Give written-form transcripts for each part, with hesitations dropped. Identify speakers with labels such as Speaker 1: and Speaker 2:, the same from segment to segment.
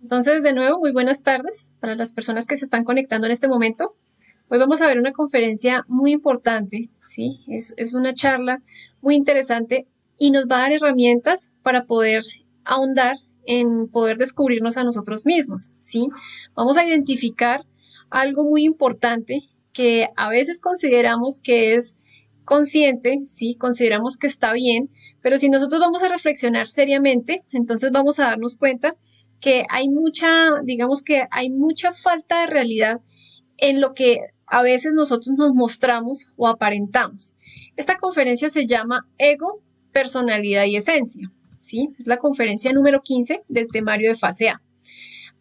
Speaker 1: Entonces, de nuevo, muy buenas tardes para las personas que se están conectando en este momento. Hoy vamos a ver una conferencia muy importante, ¿sí? Es una charla muy interesante y nos va a dar herramientas para poder ahondar en poder descubrirnos a nosotros mismos, ¿sí? Vamos a identificar algo muy importante que a veces consideramos que es consciente, sí, consideramos que está bien, pero si nosotros vamos a reflexionar seriamente, entonces vamos a darnos cuenta que hay digamos que hay mucha falta de realidad en lo que a veces nosotros nos mostramos o aparentamos. Esta conferencia se llama Ego, Personalidad y Esencia, ¿sí? Es la conferencia número 15 del temario de fase A.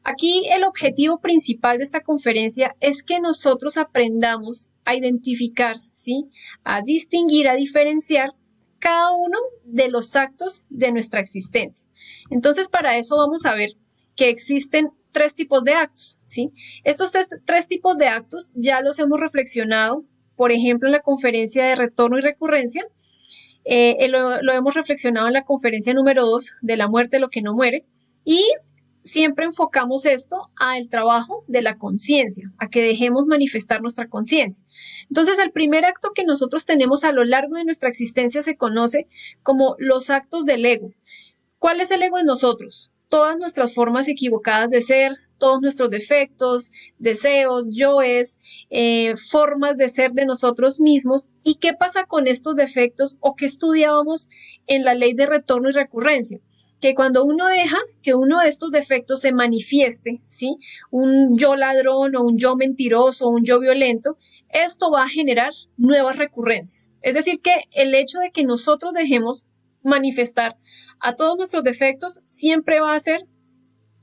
Speaker 1: Aquí el objetivo principal de esta conferencia es que nosotros aprendamos a identificar, ¿sí? A distinguir, a diferenciar cada uno de los actos de nuestra existencia. Entonces, para eso vamos a ver que existen tres tipos de actos, ¿sí? Estos tres tipos de actos ya los hemos reflexionado, por ejemplo, en la conferencia de retorno y recurrencia, lo hemos reflexionado en la conferencia número 2 de la muerte, lo que no muere, y siempre enfocamos esto al trabajo de la conciencia, a que dejemos manifestar nuestra conciencia. Entonces, el primer acto que nosotros tenemos a lo largo de nuestra existencia se conoce como los actos del ego. ¿Cuál es el ego en nosotros? Todas nuestras formas equivocadas de ser, todos nuestros defectos, deseos, yoes, formas de ser de nosotros mismos. ¿Y qué pasa con estos defectos o qué estudiábamos en la ley de retorno y recurrencia? Que cuando uno deja que uno de estos defectos se manifieste, ¿sí? Un yo ladrón o un yo mentiroso o un yo violento, esto va a generar nuevas recurrencias. Es decir, que el hecho de que nosotros dejemos manifestar a todos nuestros defectos siempre va a hacer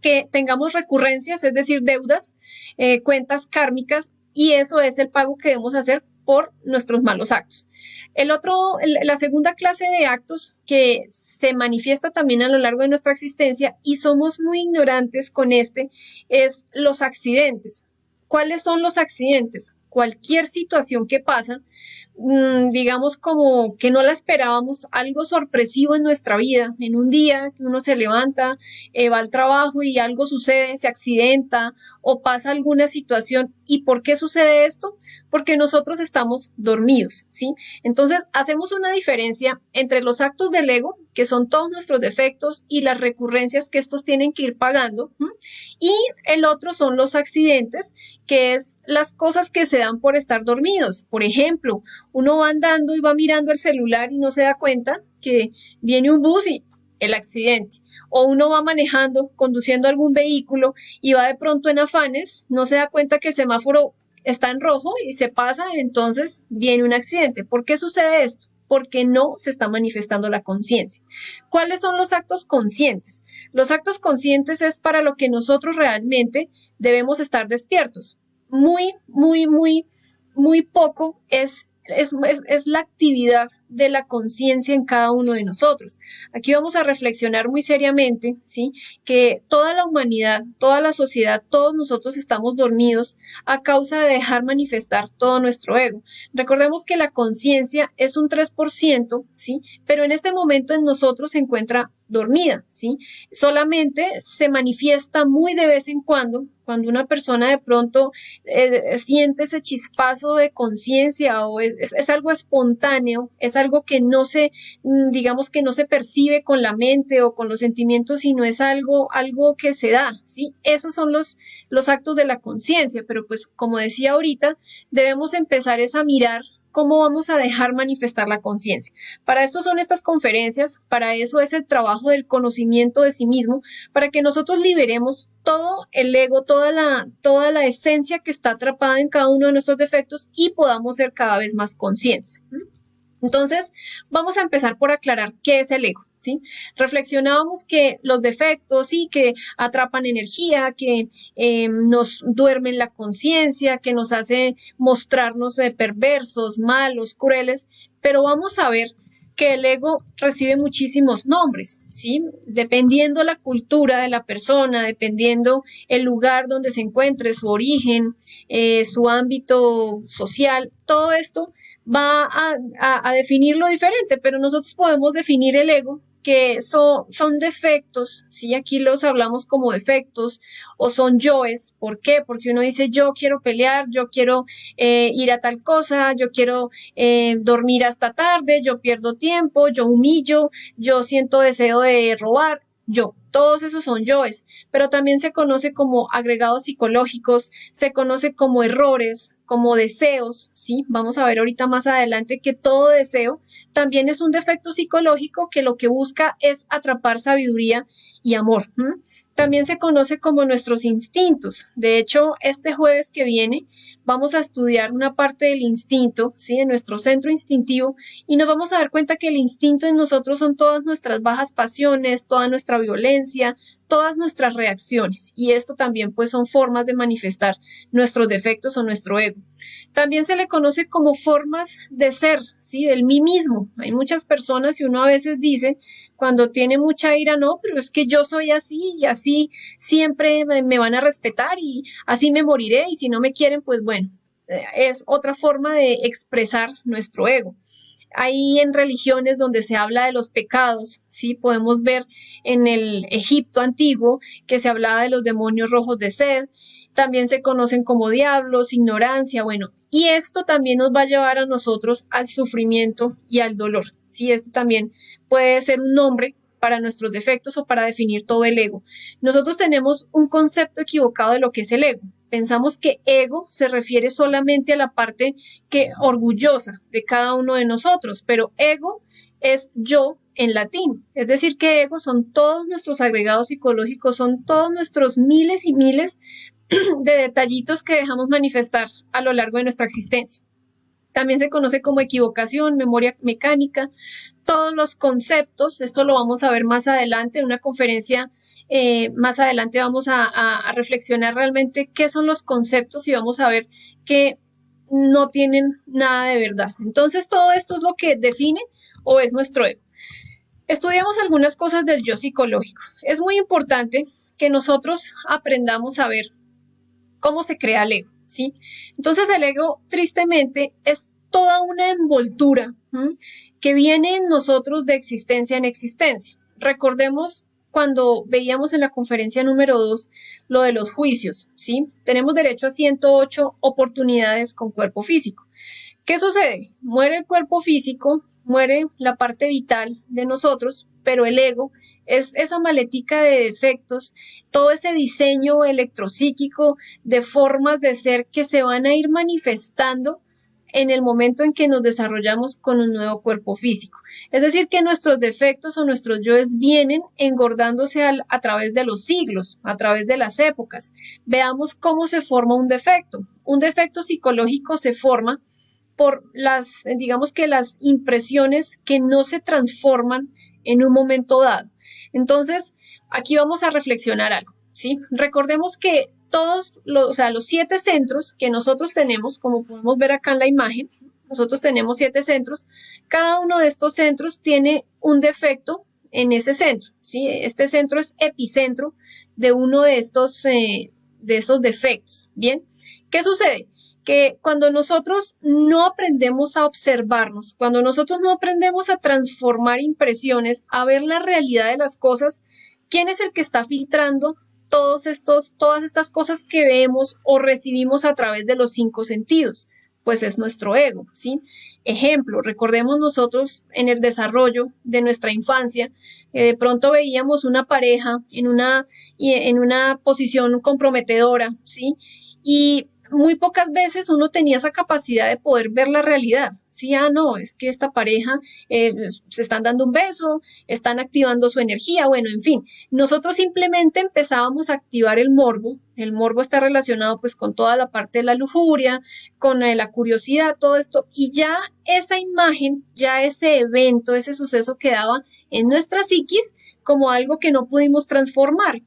Speaker 1: que tengamos recurrencias, es decir, deudas, cuentas kármicas, y eso es el pago que debemos hacer por nuestros malos actos. La segunda clase de actos que se manifiesta también a lo largo de nuestra existencia y somos muy ignorantes con es los accidentes. ¿Cuáles son los accidentes? Cualquier situación que pasa, digamos como que no la esperábamos, algo sorpresivo en nuestra vida, en un día que uno se levanta, va al trabajo y algo sucede, se accidenta o pasa alguna situación. ¿Y por qué sucede esto? Porque nosotros estamos dormidos, ¿sí? Entonces, hacemos una diferencia entre los actos del ego, que son todos nuestros defectos y las recurrencias que estos tienen que ir pagando, ¿sí? Y el otro son los accidentes, que es las cosas que se dan por estar dormidos. Por ejemplo, uno va andando y va mirando el celular y no se da cuenta que viene un bus y el accidente. O uno va manejando, conduciendo algún vehículo y va de pronto en afanes, no se da cuenta que el semáforo está en rojo y se pasa, entonces viene un accidente. ¿Por qué sucede esto? Porque no se está manifestando la conciencia. ¿Cuáles son los actos conscientes? Los actos conscientes es para lo que nosotros realmente debemos estar despiertos. Muy poco es la actividad de la conciencia en cada uno de nosotros. Aquí vamos a reflexionar muy seriamente, ¿sí? Que toda la humanidad, toda la sociedad, todos nosotros estamos dormidos a causa de dejar manifestar todo nuestro ego. Recordemos que la conciencia es un 3%, ¿sí? Pero en este momento en nosotros se encuentra dormida, ¿sí? Solamente se manifiesta muy de vez en cuando una persona de pronto siente ese chispazo de conciencia o es algo espontáneo, es algo que no se, digamos que no se percibe con la mente o con los sentimientos, sino es algo que se da, ¿sí? Esos son los actos de la conciencia, pero pues como decía ahorita, debemos empezar es a mirar cómo vamos a dejar manifestar la conciencia. Para esto son estas conferencias, para eso es el trabajo del conocimiento de sí mismo, para que nosotros liberemos todo el ego, toda la esencia que está atrapada en cada uno de nuestros defectos y podamos ser cada vez más conscientes. Entonces, vamos a empezar por aclarar qué es el ego. ¿Sí? Reflexionábamos que los defectos sí que atrapan energía, que nos duermen la conciencia, que nos hace mostrarnos perversos, malos, crueles, pero vamos a ver que el ego recibe muchísimos nombres, ¿sí? Dependiendo la cultura de la persona, dependiendo el lugar donde se encuentre, su origen, su ámbito social, todo esto va a definirlo diferente, pero nosotros podemos definir el ego que son defectos, ¿sí? Aquí los hablamos como defectos o son yoes. ¿Por qué? Porque uno dice yo quiero pelear, yo quiero ir a tal cosa, yo quiero dormir hasta tarde, yo pierdo tiempo, yo humillo, yo siento deseo de robar. Yo, todos esos son yoes, pero también se conoce como agregados psicológicos, se conoce como errores, como deseos, ¿sí? Vamos a ver ahorita más adelante que todo deseo también es un defecto psicológico que lo que busca es atrapar sabiduría y amor. ¿M? También se conoce como nuestros instintos. De hecho, este jueves que viene vamos a estudiar una parte del instinto, ¿sí? En nuestro centro instintivo y nos vamos a dar cuenta que el instinto en nosotros son todas nuestras bajas pasiones, toda nuestra violencia, todas nuestras reacciones y esto también pues son formas de manifestar nuestros defectos o nuestro ego. También se le conoce como formas de ser, ¿sí? Del mí mismo. Hay muchas personas y uno a veces dice cuando tiene mucha ira, no, pero es que yo soy así y así siempre me van a respetar y así me moriré y si no me quieren, pues bueno, es otra forma de expresar nuestro ego. Hay en religiones donde se habla de los pecados, ¿sí? Podemos ver en el Egipto antiguo que se hablaba de los demonios rojos de sed, también se conocen como diablos, ignorancia, bueno, y esto también nos va a llevar a nosotros al sufrimiento y al dolor, ¿sí? Este también puede ser un nombre para nuestros defectos o para definir todo el ego. Nosotros tenemos un concepto equivocado de lo que es el ego. Pensamos que ego se refiere solamente a la parte que orgullosa de cada uno de nosotros, pero ego es yo en latín. Es decir, que ego son todos nuestros agregados psicológicos, son todos nuestros miles y miles de detallitos que dejamos manifestar a lo largo de nuestra existencia. También se conoce como equivocación, memoria mecánica, todos los conceptos, esto lo vamos a ver más adelante en una conferencia, más adelante vamos a reflexionar realmente qué son los conceptos y vamos a ver que no tienen nada de verdad. Entonces todo esto es lo que define o es nuestro ego. Estudiamos algunas cosas del yo psicológico. Es muy importante que nosotros aprendamos a ver cómo se crea el ego, ¿sí? Entonces el ego, tristemente, es toda una envoltura que viene en nosotros de existencia en existencia. Recordemos cuando veíamos en la conferencia número 2 lo de los juicios, ¿sí? Tenemos derecho a 108 oportunidades con cuerpo físico. ¿Qué sucede? Muere el cuerpo físico, muere la parte vital de nosotros, pero el ego es esa maletica de defectos, todo ese diseño electropsíquico de formas de ser que se van a ir manifestando en el momento en que nos desarrollamos con un nuevo cuerpo físico. Es decir, que nuestros defectos o nuestros yoes vienen engordándose a través de los siglos, a través de las épocas. Veamos cómo se forma un defecto. Un defecto psicológico se forma por digamos que las impresiones que no se transforman en un momento dado. Entonces, aquí vamos a reflexionar algo, ¿sí? Recordemos que todos los 7 centros que nosotros tenemos, como podemos ver acá en la imagen, nosotros tenemos 7 centros, cada uno de estos centros tiene un defecto en ese centro, ¿sí? Este centro es epicentro de uno de esos defectos, ¿bien? ¿Qué sucede? Que cuando nosotros no aprendemos a observarnos, cuando nosotros no aprendemos a transformar impresiones, a ver la realidad de las cosas, ¿quién es el que está filtrando todas estas cosas que vemos o recibimos a través de los 5 sentidos? Pues es nuestro ego, ¿sí? Ejemplo, recordemos nosotros en el desarrollo de nuestra infancia, de pronto veíamos una pareja en una posición comprometedora, ¿sí? Y muy pocas veces uno tenía esa capacidad de poder ver la realidad. Sí, no, es que esta pareja se están dando un beso, están activando su energía, bueno, en fin. Nosotros simplemente empezábamos a activar el morbo. El morbo está relacionado pues con toda la parte de la lujuria, con la curiosidad, todo esto. Y ya esa imagen, ya ese evento, ese suceso quedaba en nuestra psiquis como algo que no pudimos transformar.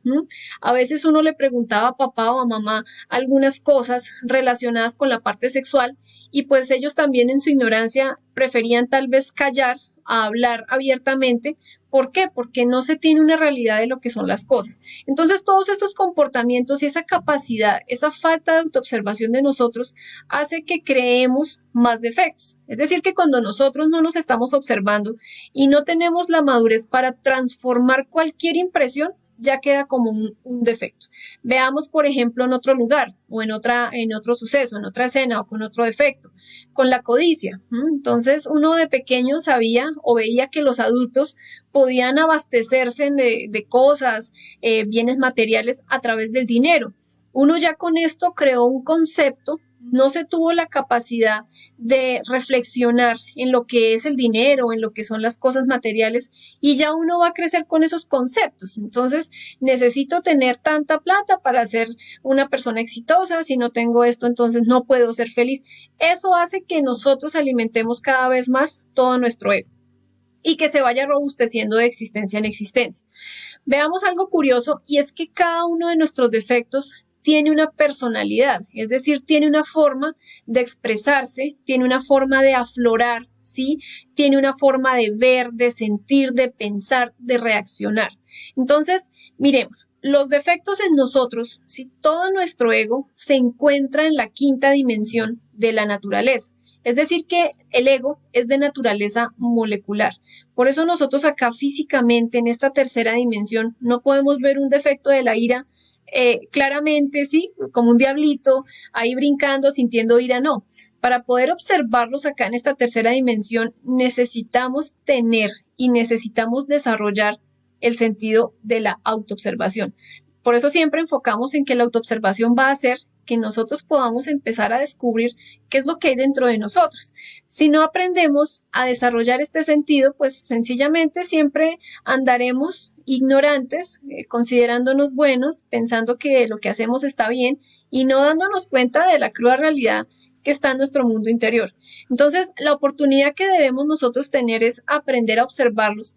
Speaker 1: A veces uno le preguntaba a papá o a mamá algunas cosas relacionadas con la parte sexual y pues ellos también en su ignorancia preferían tal vez callar a hablar abiertamente. ¿Por qué? Porque no se tiene una realidad de lo que son las cosas. Entonces, todos estos comportamientos y esa capacidad, esa falta de autoobservación de nosotros hace que creemos más defectos. Es decir, que cuando nosotros no nos estamos observando y no tenemos la madurez para transformar cualquier impresión, ya queda como un defecto. Veamos, por ejemplo, en otro lugar o en otro suceso, en otra escena o con otro defecto, con la codicia. Entonces, uno de pequeño sabía o veía que los adultos podían abastecerse de cosas, bienes materiales a través del dinero. Uno ya con esto creó un concepto, no se tuvo la capacidad de reflexionar en lo que es el dinero, en lo que son las cosas materiales, y ya uno va a crecer con esos conceptos. Entonces, necesito tener tanta plata para ser una persona exitosa, si no tengo esto, entonces no puedo ser feliz. Eso hace que nosotros alimentemos cada vez más todo nuestro ego y que se vaya robusteciendo de existencia en existencia. Veamos algo curioso, y es que cada uno de nuestros defectos tiene una personalidad, es decir, tiene una forma de expresarse, tiene una forma de aflorar, ¿sí? Tiene una forma de ver, de sentir, de pensar, de reaccionar. Entonces, miremos, los defectos en nosotros, si todo nuestro ego se encuentra en la quinta dimensión de la naturaleza. Es decir, que el ego es de naturaleza molecular. Por eso nosotros acá físicamente, en esta tercera dimensión, no podemos ver un defecto de la ira claramente, sí, como un diablito, ahí brincando, sintiendo ira, no. Para poder observarlos acá en esta tercera dimensión, necesitamos tener y necesitamos desarrollar el sentido de la autoobservación. Por eso siempre enfocamos en que la autoobservación va a hacer que nosotros podamos empezar a descubrir qué es lo que hay dentro de nosotros. Si no aprendemos a desarrollar este sentido, pues sencillamente siempre andaremos ignorantes, considerándonos buenos, pensando que lo que hacemos está bien y no dándonos cuenta de la cruda realidad que está en nuestro mundo interior. Entonces, la oportunidad que debemos nosotros tener es aprender a observarlos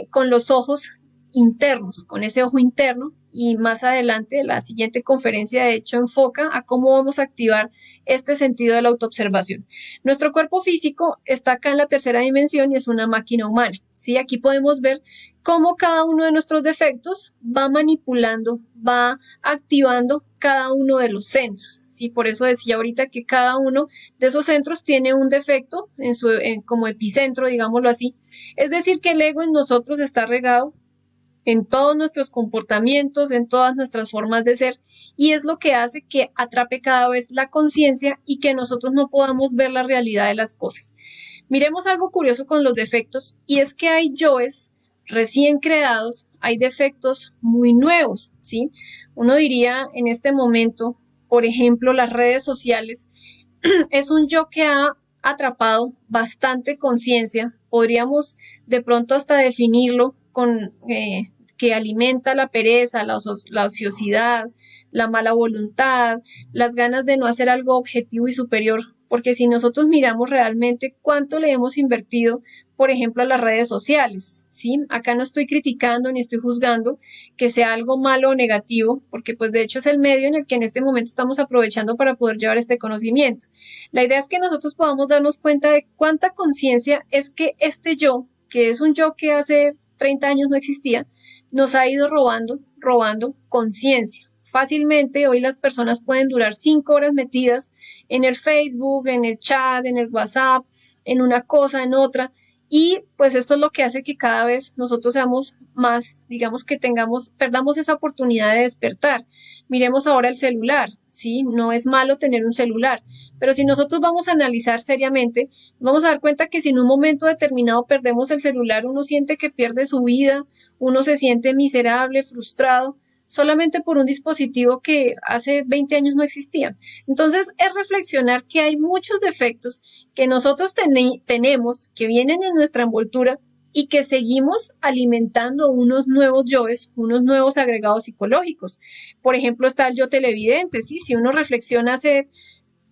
Speaker 1: con los ojos internos, con ese ojo interno, y más adelante la siguiente conferencia de hecho enfoca a cómo vamos a activar este sentido de la autoobservación. Nuestro cuerpo físico está acá en la tercera dimensión y es una máquina humana, ¿sí? Aquí podemos ver cómo cada uno de nuestros defectos va manipulando, va activando cada uno de los centros, ¿sí? Por eso decía ahorita que cada uno de esos centros tiene un defecto como epicentro, digámoslo así. Es decir, que el ego en nosotros está regado en todos nuestros comportamientos, en todas nuestras formas de ser, y es lo que hace que atrape cada vez la conciencia y que nosotros no podamos ver la realidad de las cosas. Miremos algo curioso con los defectos, y es que hay yoes recién creados, hay defectos muy nuevos, ¿sí? Uno diría en este momento, por ejemplo, las redes sociales, es un yo que ha atrapado bastante conciencia, podríamos de pronto hasta definirlo con que alimenta la pereza, la ociosidad, la mala voluntad, las ganas de no hacer algo objetivo y superior, porque si nosotros miramos realmente cuánto le hemos invertido, por ejemplo, a las redes sociales, ¿sí? Acá no estoy criticando ni estoy juzgando que sea algo malo o negativo, porque pues de hecho es el medio en el que en este momento estamos aprovechando para poder llevar este conocimiento. La idea es que nosotros podamos darnos cuenta de cuánta conciencia es que este yo, que es un yo que hace 30 años no existía, nos ha ido robando conciencia. Fácilmente hoy las personas pueden durar 5 horas metidas en el Facebook, en el chat, en el WhatsApp, en una cosa, en otra, y pues esto es lo que hace que cada vez nosotros seamos más, digamos que perdamos esa oportunidad de despertar. Miremos ahora el celular, ¿sí? No es malo tener un celular, pero si nosotros vamos a analizar seriamente, vamos a dar cuenta que si en un momento determinado perdemos el celular, uno siente que pierde su vida, uno se siente miserable, frustrado, solamente por un dispositivo que hace 20 años no existía. Entonces, es reflexionar que hay muchos defectos que nosotros tenemos, que vienen en nuestra envoltura y que seguimos alimentando unos nuevos yoes, unos nuevos agregados psicológicos. Por ejemplo, está el yo televidente, ¿sí? Si uno reflexiona hace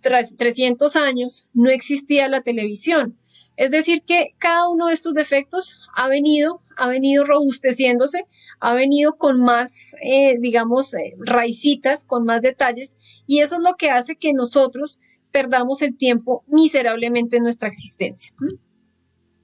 Speaker 1: 300 años, no existía la televisión. Es decir, que cada uno de estos defectos ha venido robusteciéndose, ha venido con más, raicitas, con más detalles, y eso es lo que hace que nosotros perdamos el tiempo miserablemente en nuestra existencia.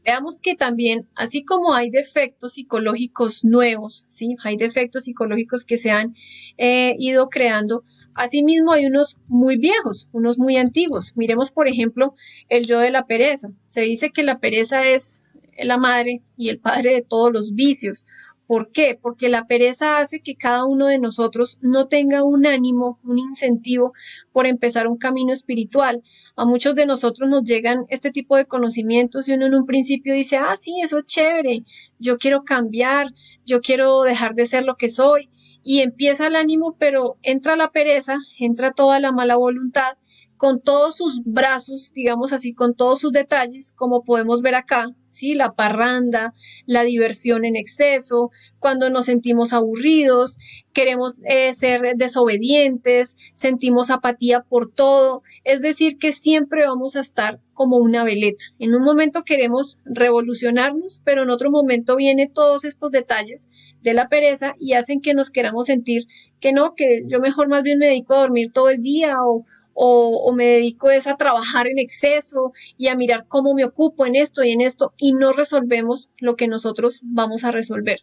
Speaker 1: Veamos que también, así como hay defectos psicológicos nuevos, ¿sí? Hay defectos psicológicos que se han ido creando, asimismo hay unos muy viejos, unos muy antiguos. Miremos, por ejemplo, el yo de la pereza. Se dice que la pereza es la madre y el padre de todos los vicios. ¿Por qué? Porque la pereza hace que cada uno de nosotros no tenga un ánimo, un incentivo por empezar un camino espiritual. A muchos de nosotros nos llegan este tipo de conocimientos y uno en un principio dice, ah, sí, eso es chévere, yo quiero cambiar, yo quiero dejar de ser lo que soy. Y empieza el ánimo, pero entra la pereza, entra toda la mala voluntad con todos sus brazos, digamos así, con todos sus detalles, como podemos ver acá, ¿sí? La parranda, la diversión en exceso, cuando nos sentimos aburridos, queremos ser desobedientes, sentimos apatía por todo, es decir, que siempre vamos a estar como una veleta. En un momento queremos revolucionarnos, pero en otro momento vienen todos estos detalles de la pereza y hacen que nos queramos sentir que no, que yo mejor más bien me dedico a dormir todo el día o me dedico es a trabajar en exceso y a mirar cómo me ocupo en esto y no resolvemos lo que nosotros vamos a resolver.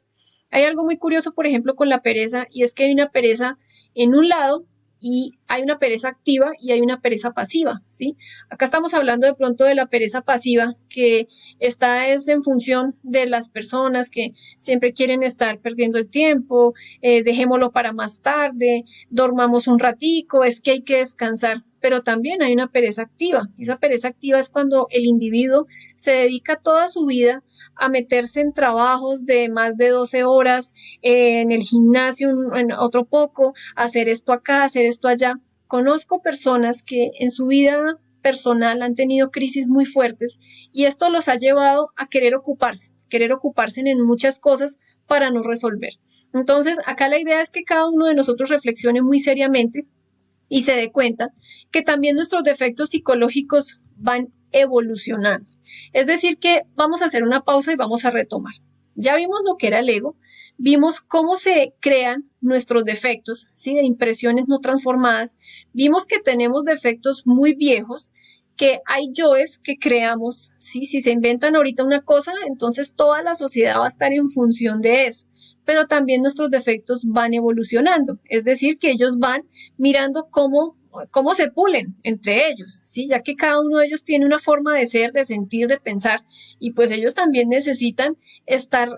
Speaker 1: Hay algo muy curioso, por ejemplo, con la pereza y es que hay una pereza en un lado y hay una pereza activa y hay una pereza pasiva, ¿sí? Acá estamos hablando de pronto de la pereza pasiva que está es en función de las personas que siempre quieren estar perdiendo el tiempo, dejémoslo para más tarde, dormamos un ratico, es que hay que descansar, pero también hay una pereza activa. Esa pereza activa es cuando el individuo se dedica toda su vida a meterse en trabajos de más de 12 horas, en el gimnasio, en otro poco, hacer esto acá, hacer esto allá. Conozco personas que en su vida personal han tenido crisis muy fuertes y esto los ha llevado a querer ocuparse en muchas cosas para no resolver. Entonces, acá la idea es que cada uno de nosotros reflexione muy seriamente y se dé cuenta que también nuestros defectos psicológicos van evolucionando. Es decir, que vamos a hacer una pausa y vamos a retomar. Ya vimos lo que era el ego, vimos cómo se crean nuestros defectos, ¿sí? De impresiones no transformadas, vimos que tenemos defectos muy viejos, que hay yoes que creamos, ¿sí? Si se inventan ahorita una cosa, entonces toda la sociedad va a estar en función de eso, pero también nuestros defectos van evolucionando, es decir, que ellos van mirando cómo se pulen entre ellos, ¿sí? Ya que cada uno de ellos tiene una forma de ser, de sentir, de pensar, y pues ellos también necesitan estar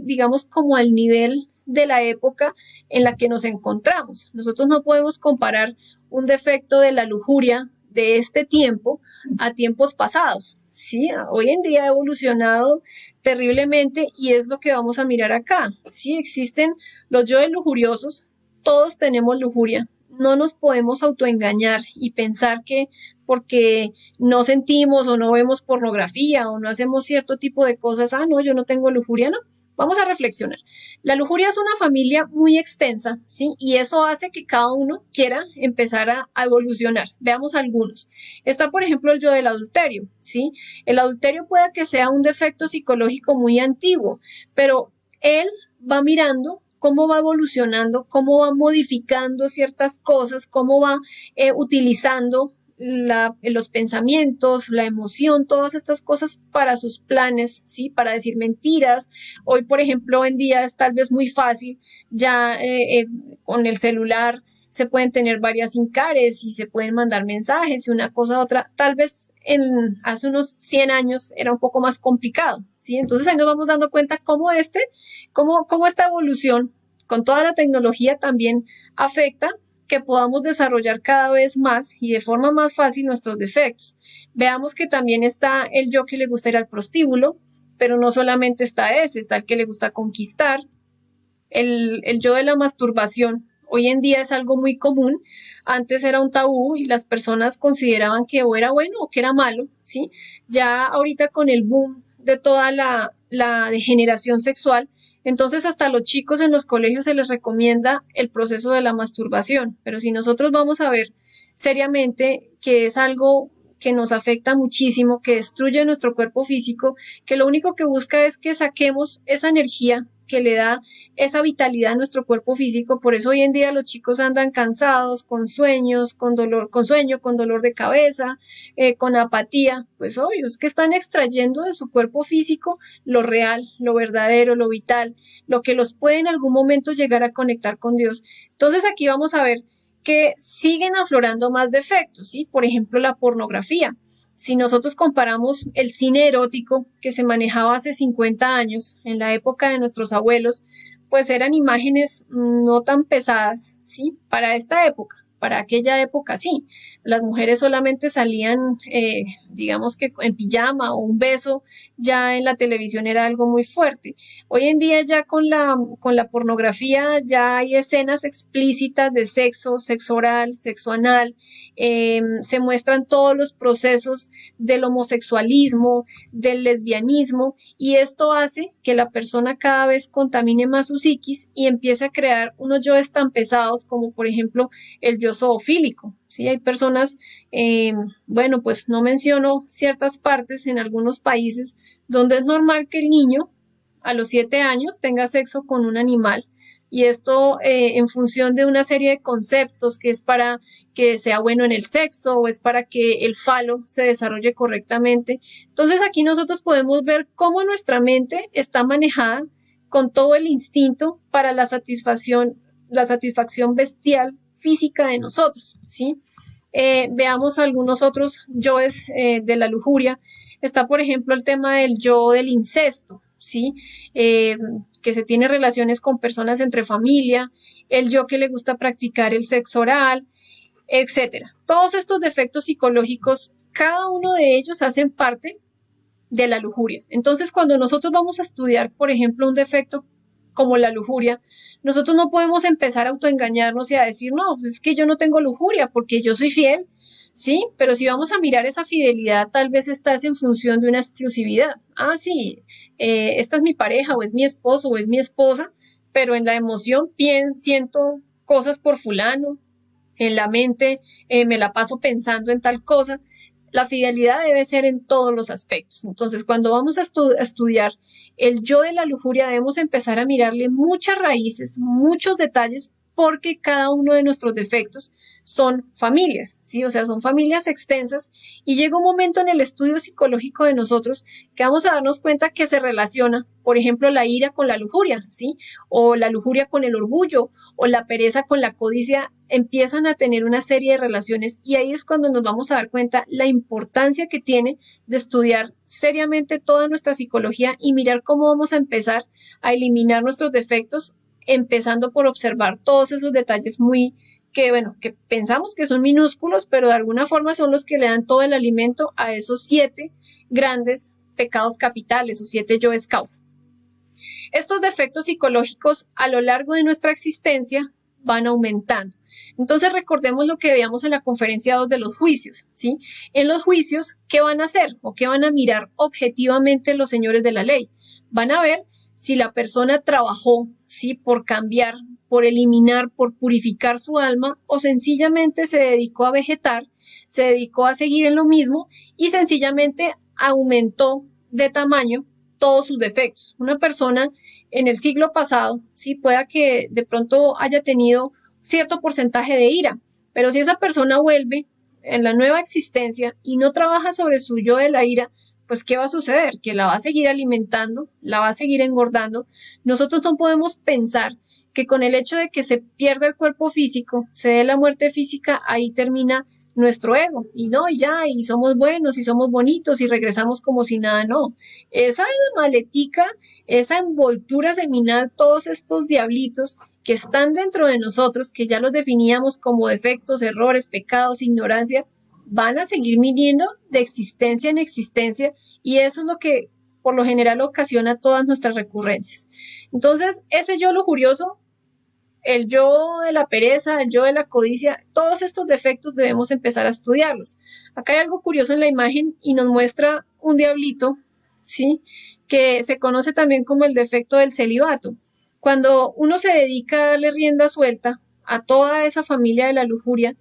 Speaker 1: digamos, como al nivel de la época en la que nos encontramos. Nosotros no podemos comparar un defecto de la lujuria de este tiempo a tiempos pasados, ¿sí? Hoy en día ha evolucionado terriblemente y es lo que vamos a mirar acá, ¿sí? Existen los yoes lujuriosos, todos tenemos lujuria, no nos podemos autoengañar y pensar que porque no sentimos o no vemos pornografía o no hacemos cierto tipo de cosas, ah, no, yo no tengo lujuria, no. Vamos a reflexionar. La lujuria es una familia muy extensa, ¿sí? Y eso hace que cada uno quiera empezar a evolucionar. Veamos algunos. Está, por ejemplo, el yo del adulterio, ¿sí? El adulterio puede que sea un defecto psicológico muy antiguo, pero él va mirando cómo va evolucionando, cómo va modificando ciertas cosas, cómo va utilizando los pensamientos, la emoción, todas estas cosas para sus planes, ¿sí? Para decir mentiras. Hoy, por ejemplo, en día es tal vez muy fácil, ya con el celular se pueden tener varias SIM-cares y se pueden mandar mensajes y una cosa a otra. Tal vez hace unos 100 años era un poco más complicado, ¿sí? Entonces ahí nos vamos dando cuenta cómo esta evolución con toda la tecnología también afecta que podamos desarrollar cada vez más y de forma más fácil nuestros defectos. Veamos que también está el yo que le gusta ir al prostíbulo, pero no solamente está ese, está el que le gusta conquistar, el yo de la masturbación. Hoy en día es algo muy común, antes era un tabú y las personas consideraban que o era bueno o que era malo, ¿sí? Ya ahorita con el boom de toda la degeneración sexual, entonces hasta a los chicos en los colegios se les recomienda el proceso de la masturbación, pero si nosotros vamos a ver seriamente que es algo que nos afecta muchísimo, que destruye nuestro cuerpo físico, que lo único que busca es que saquemos esa energía que le da esa vitalidad a nuestro cuerpo físico. Por eso hoy en día los chicos andan cansados, con sueños, con dolor, con sueño, con dolor de cabeza, con apatía. Pues obvio, es que están extrayendo de su cuerpo físico lo real, lo verdadero, lo vital, lo que los puede en algún momento llegar a conectar con Dios. Entonces aquí vamos a ver que siguen aflorando más defectos, ¿sí? Por ejemplo, la pornografía. Si nosotros comparamos el cine erótico que se manejaba hace 50 años, en la época de nuestros abuelos, pues eran imágenes no tan pesadas, ¿sí? Para esta época, para aquella época sí. Las mujeres solamente salían, digamos que en pijama o un beso, ya en la televisión era algo muy fuerte. Hoy en día ya con la pornografía ya hay escenas explícitas de sexo, sexo oral, sexo anal, se muestran todos los procesos del homosexualismo, del lesbianismo, y esto hace que la persona cada vez contamine más su psiquis y empiece a crear unos yoes tan pesados como por ejemplo el yo zoofílico. Sí, hay personas, bueno, pues no menciono ciertas partes en algunos países donde es normal que el niño a los 7 años tenga sexo con un animal, y esto en función de una serie de conceptos que es para que sea bueno en el sexo o es para que el falo se desarrolle correctamente. Entonces aquí nosotros podemos ver cómo nuestra mente está manejada con todo el instinto para la satisfacción bestial física de nosotros, ¿sí? Veamos algunos otros yoes de la lujuria. Está, por ejemplo, el tema del yo del incesto, ¿sí? Que se tiene relaciones con personas entre familia, el yo que le gusta practicar el sexo oral, etcétera. Todos estos defectos psicológicos, cada uno de ellos hacen parte de la lujuria. Entonces, cuando nosotros vamos a estudiar, por ejemplo, un defecto como la lujuria, nosotros no podemos empezar a autoengañarnos y a decir, no, es que yo no tengo lujuria porque yo soy fiel, ¿sí? Pero si vamos a mirar esa fidelidad, tal vez estás en función de una exclusividad. Ah, sí, esta es mi pareja o es mi esposo o es mi esposa, pero en la emoción siento cosas por fulano, en la mente me la paso pensando en tal cosa. La fidelidad debe ser en todos los aspectos. Entonces, cuando vamos a estudiar el yo de la lujuria, debemos empezar a mirarle muchas raíces, muchos detalles, porque cada uno de nuestros defectos son familias, ¿sí? O sea, son familias extensas, y llega un momento en el estudio psicológico de nosotros que vamos a darnos cuenta que se relaciona, por ejemplo, la ira con la lujuria, ¿sí? O la lujuria con el orgullo, o la pereza con la codicia, empiezan a tener una serie de relaciones, y ahí es cuando nos vamos a dar cuenta la importancia que tiene de estudiar seriamente toda nuestra psicología y mirar cómo vamos a empezar a eliminar nuestros defectos, empezando por observar todos esos detalles que pensamos que son minúsculos, pero de alguna forma son los que le dan todo el alimento a esos 7 grandes pecados capitales o 7 yoes causa. Estos defectos psicológicos a lo largo de nuestra existencia van aumentando. Entonces recordemos lo que veíamos en la conferencia 2 de los juicios, ¿sí? En los juicios, ¿qué van a hacer o qué van a mirar objetivamente los señores de la ley? Van a ver si la persona trabajó, ¿sí? Por cambiar, por eliminar, por purificar su alma, o sencillamente se dedicó a vegetar, se dedicó a seguir en lo mismo y sencillamente aumentó de tamaño todos sus defectos. Una persona en el siglo pasado, sí, pueda que de pronto haya tenido cierto porcentaje de ira, pero si esa persona vuelve en la nueva existencia y no trabaja sobre su yo de la ira, pues ¿qué va a suceder? Que la va a seguir alimentando, la va a seguir engordando. Nosotros no podemos pensar que con el hecho de que se pierda el cuerpo físico, se dé la muerte física, ahí termina nuestro ego, y no, y ya, y somos buenos, y somos bonitos, y regresamos como si nada, no. Esa maletica, esa envoltura seminal, todos estos diablitos que están dentro de nosotros, que ya los definíamos como defectos, errores, pecados, ignorancia, van a seguir viniendo de existencia en existencia, y eso es lo que por lo general ocasiona todas nuestras recurrencias. Entonces, ese yo lujurioso, el yo de la pereza, el yo de la codicia, todos estos defectos debemos empezar a estudiarlos. Acá hay algo curioso en la imagen y nos muestra un diablito, ¿sí? Que se conoce también como el defecto del celibato. Cuando uno se dedica a darle rienda suelta a toda esa familia de la lujuria,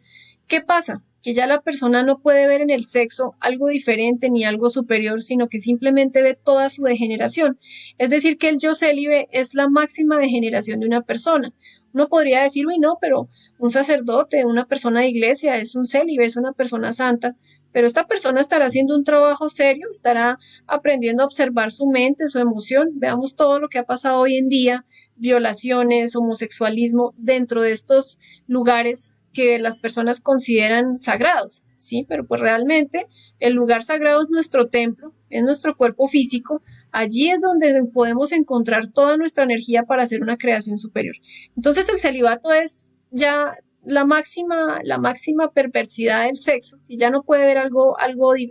Speaker 1: ¿qué pasa? que ya la persona no puede ver en el sexo algo diferente ni algo superior, sino que simplemente ve toda su degeneración. Es decir, que el yo célibe es la máxima degeneración de una persona. Uno podría decir, uy, no, pero un sacerdote, una persona de iglesia es un célibe, es una persona santa, pero esta persona estará haciendo un trabajo serio, estará aprendiendo a observar su mente, su emoción. Veamos todo lo que ha pasado hoy en día, violaciones, homosexualismo, dentro de estos lugares que las personas consideran sagrados, ¿sí? Pero pues realmente el lugar sagrado es nuestro templo, es nuestro cuerpo físico, allí es donde podemos encontrar toda nuestra energía para hacer una creación superior. Entonces el celibato es ya la máxima perversidad del sexo, y ya no puede ver algo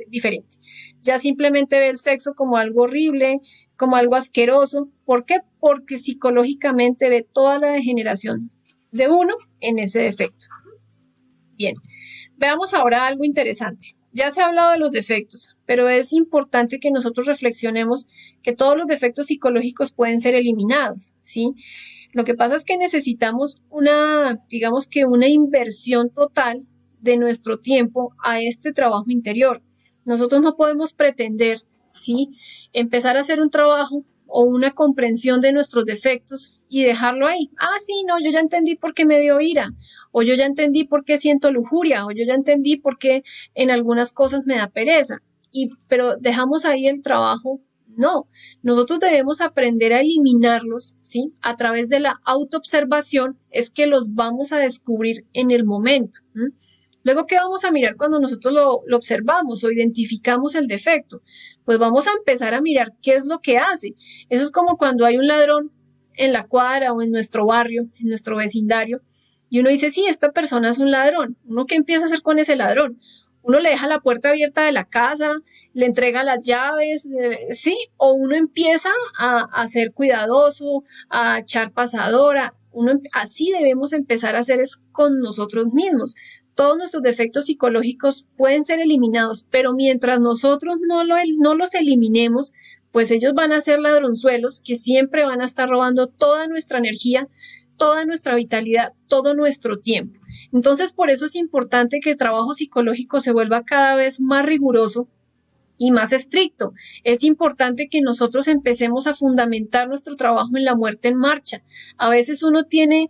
Speaker 1: diferente. Ya simplemente ve el sexo como algo horrible, como algo asqueroso. ¿Por qué? Porque psicológicamente ve toda la degeneración de uno en ese defecto. Bien, veamos ahora algo interesante. Ya se ha hablado de los defectos, pero es importante que nosotros reflexionemos que todos los defectos psicológicos pueden ser eliminados, ¿sí? Lo que pasa es que necesitamos digamos que una inversión total de nuestro tiempo a este trabajo interior. Nosotros no podemos pretender, ¿sí?, empezar a hacer un trabajo o una comprensión de nuestros defectos y dejarlo ahí. Ah, sí, no, yo ya entendí por qué me dio ira, o yo ya entendí por qué siento lujuria, o yo ya entendí por qué en algunas cosas me da pereza. Pero dejamos ahí el trabajo. No, nosotros debemos aprender a eliminarlos, ¿sí? A través de la autoobservación es que los vamos a descubrir en el momento. Luego, ¿qué vamos a mirar cuando nosotros lo observamos o identificamos el defecto? Pues vamos a empezar a mirar qué es lo que hace. Eso es como cuando hay un ladrón en la cuadra o en nuestro barrio, en nuestro vecindario, y uno dice, sí, esta persona es un ladrón. ¿Uno qué empieza a hacer con ese ladrón? Uno le deja la puerta abierta de la casa, le entrega las llaves, ¿sí? O uno empieza a ser cuidadoso, a echar pasadora. Así debemos empezar a hacer es con nosotros mismos. Todos nuestros defectos psicológicos pueden ser eliminados, pero mientras nosotros no los eliminemos, pues ellos van a ser ladronzuelos que siempre van a estar robando toda nuestra energía, toda nuestra vitalidad, todo nuestro tiempo. Entonces, por eso es importante que el trabajo psicológico se vuelva cada vez más riguroso y más estricto. Es importante que nosotros empecemos a fundamentar nuestro trabajo en la muerte en marcha. A veces uno tiene,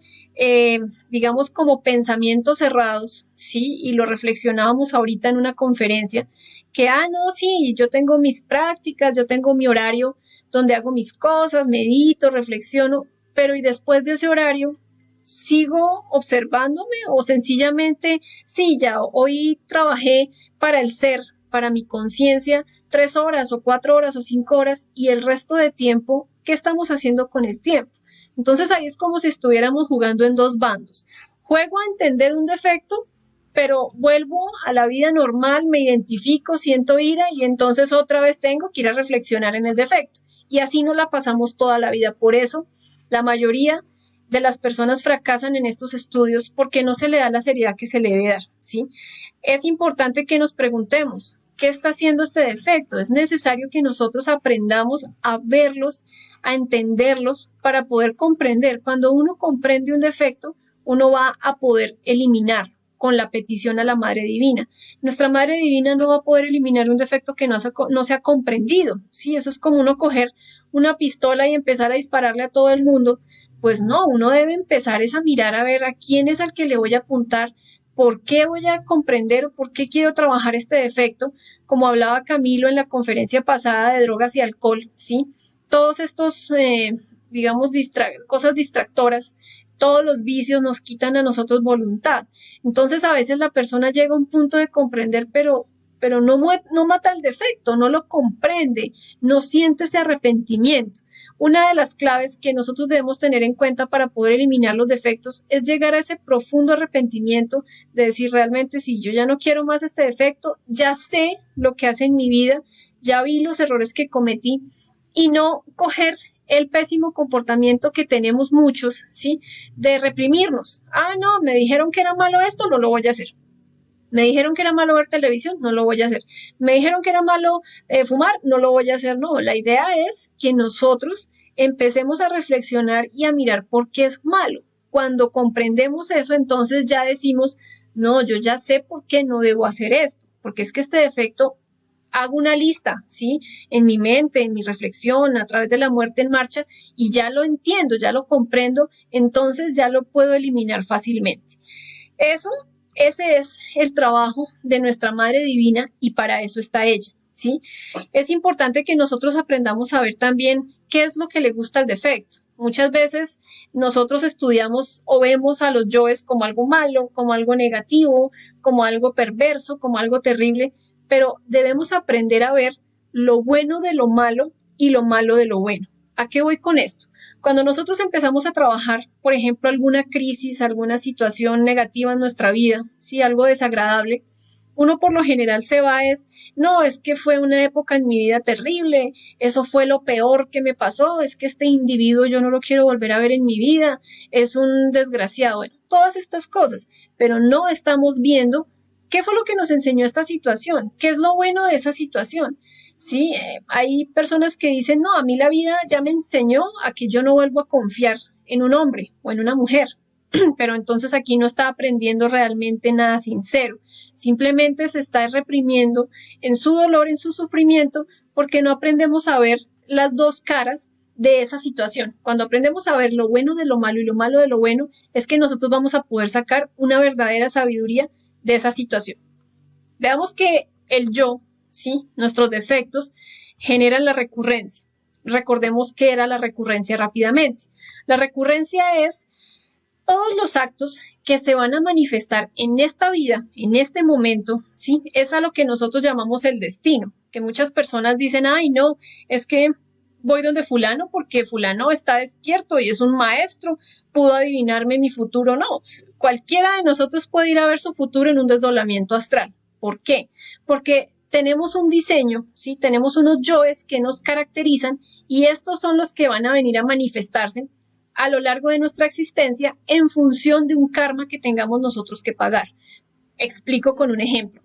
Speaker 1: digamos, como pensamientos cerrados, ¿sí? Y lo reflexionábamos ahorita en una conferencia, que, no, sí, yo tengo mis prácticas, yo tengo mi horario donde hago mis cosas, medito, reflexiono, pero y después de ese horario, ¿sigo observándome o sencillamente, sí, ya hoy trabajé para el ser, para mi conciencia, 3 horas o 4 horas o 5 horas y el resto de tiempo, ¿qué estamos haciendo con el tiempo? Entonces ahí es como si estuviéramos jugando en dos bandos. Juego a entender un defecto, pero vuelvo a la vida normal, me identifico, siento ira y entonces otra vez tengo que ir a reflexionar en el defecto. Y así nos la pasamos toda la vida. Por eso, la mayoría de las personas fracasan en estos estudios porque no se le da la seriedad que se le debe dar, ¿sí? Es importante que nos preguntemos, ¿qué está haciendo este defecto? Es necesario que nosotros aprendamos a verlos, a entenderlos para poder comprender. Cuando uno comprende un defecto, uno va a poder eliminar con la petición a la Madre Divina. Nuestra Madre Divina no va a poder eliminar un defecto que no se ha comprendido, ¿sí? Eso es como uno coger una pistola y empezar a dispararle a todo el mundo. Pues no, uno debe empezar a mirar a ver a quién es al que le voy a apuntar, por qué voy a comprender o por qué quiero trabajar este defecto, como hablaba Camilo en la conferencia pasada de drogas y alcohol, ¿sí? Todos estos, digamos, cosas distractoras, todos los vicios nos quitan a nosotros voluntad. Entonces a veces la persona llega a un punto de comprender, pero no mata el defecto, no lo comprende, no siente ese arrepentimiento. Una de las claves que nosotros debemos tener en cuenta para poder eliminar los defectos es llegar a ese profundo arrepentimiento de decir realmente sí, yo ya no quiero más este defecto, ya sé lo que hace en mi vida, ya vi los errores que cometí y no coger el pésimo comportamiento que tenemos muchos, ¿sí? De reprimirnos. No, me dijeron que era malo esto, no lo voy a hacer. Me dijeron que era malo ver televisión, no lo voy a hacer. Me dijeron que era malo fumar, no lo voy a hacer. No, la idea es que nosotros empecemos a reflexionar y a mirar por qué es malo. Cuando comprendemos eso, entonces ya decimos, No, yo ya sé por qué no debo hacer esto, porque es que este defecto hago una lista, ¿sí? En mi mente, en mi reflexión, a través de la muerte en marcha, y ya lo entiendo, ya lo comprendo, entonces ya lo puedo eliminar fácilmente. Eso, ese es el trabajo de nuestra Madre Divina y para eso está ella, ¿sí? Es importante que nosotros aprendamos a ver también qué es lo que le gusta al defecto. Muchas veces nosotros estudiamos o vemos a los yoes como algo malo, como algo negativo, como algo perverso, como algo terrible, pero debemos aprender a ver lo bueno de lo malo y lo malo de lo bueno. ¿A qué voy con esto? Cuando nosotros empezamos a trabajar, por ejemplo, alguna crisis, alguna situación negativa en nuestra vida, sí, algo desagradable, uno por lo general se va es, no, es que fue una época en mi vida terrible, eso fue lo peor que me pasó, es que este individuo yo no lo quiero volver a ver en mi vida, es un desgraciado, bueno, todas estas cosas, pero no estamos viendo qué fue lo que nos enseñó esta situación, qué es lo bueno de esa situación. Sí, hay personas que dicen, no, a mí la vida ya me enseñó a que yo no vuelvo a confiar en un hombre o en una mujer, pero entonces aquí no está aprendiendo realmente nada sincero, simplemente se está reprimiendo en su dolor, en su sufrimiento, porque no aprendemos a ver las dos caras de esa situación. Cuando aprendemos a ver lo bueno de lo malo y lo malo de lo bueno, es que nosotros vamos a poder sacar una verdadera sabiduría de esa situación. Veamos que el yo, ¿sí? Nuestros defectos generan la recurrencia. Recordemos qué era la recurrencia rápidamente. La recurrencia es todos los actos que se van a manifestar en esta vida, en este momento, ¿sí? Es a lo que nosotros llamamos el destino, que muchas personas dicen, ay, no, es que voy donde fulano porque fulano está despierto y es un maestro, pudo adivinarme mi futuro. No, cualquiera de nosotros puede ir a ver su futuro en un desdoblamiento astral. ¿Por qué? Porque tenemos un diseño, ¿sí? Tenemos unos yoes que nos caracterizan y estos son los que van a venir a manifestarse a lo largo de nuestra existencia en función de un karma que tengamos nosotros que pagar. Explico con un ejemplo.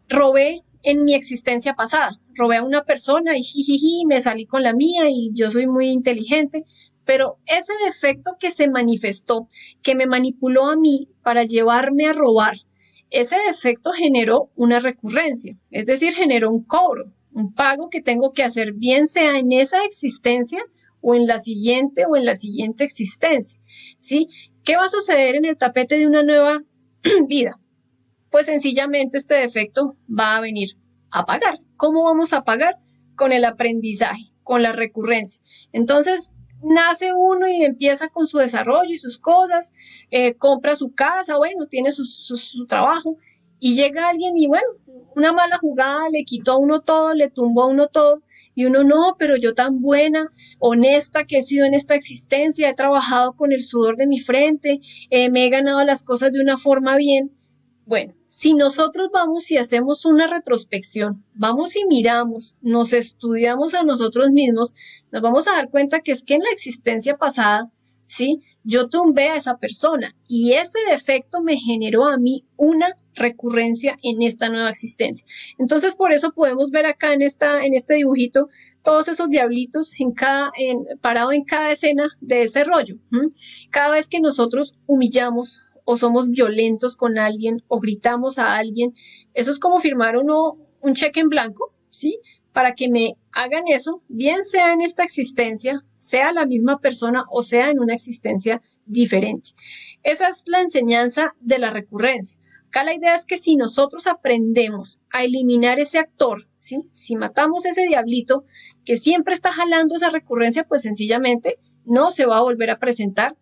Speaker 1: Robé en mi existencia pasada, robé a una persona y jijiji, me salí con la mía y yo soy muy inteligente, pero ese defecto que se manifestó, que me manipuló a mí para llevarme a robar, ese defecto generó una recurrencia, es decir, generó un cobro, un pago que tengo que hacer, bien sea en esa existencia o en la siguiente existencia, ¿sí? ¿Qué va a suceder en el tapete de una nueva vida? Pues sencillamente este defecto va a venir a pagar. ¿Cómo vamos a pagar? Con el aprendizaje, con la recurrencia. Entonces, nace uno y empieza con su desarrollo y sus cosas, compra su casa, bueno, tiene su trabajo, y llega alguien y bueno, una mala jugada le quitó a uno todo, le tumbó a uno todo, y uno no, pero yo tan buena, honesta que he sido en esta existencia, he trabajado con el sudor de mi frente, me he ganado las cosas de una forma bien. Bueno, si nosotros vamos y hacemos una retrospección, vamos y miramos, nos estudiamos a nosotros mismos, nos vamos a dar cuenta que es que en la existencia pasada, ¿sí? Yo tumbé a esa persona y ese defecto me generó a mí una recurrencia en esta nueva existencia. Entonces, por eso podemos ver acá en este dibujito todos esos diablitos parado en cada escena de ese rollo. Cada vez que nosotros humillamos o somos violentos con alguien o gritamos a alguien, eso es como firmar un cheque en blanco, ¿sí? Para que me hagan eso, bien sea en esta existencia, sea la misma persona o sea en una existencia diferente. Esa es la enseñanza de la recurrencia. Acá la idea es que si nosotros aprendemos a eliminar ese actor, ¿sí? Si matamos ese diablito que siempre está jalando esa recurrencia, pues sencillamente no se va a volver a presentar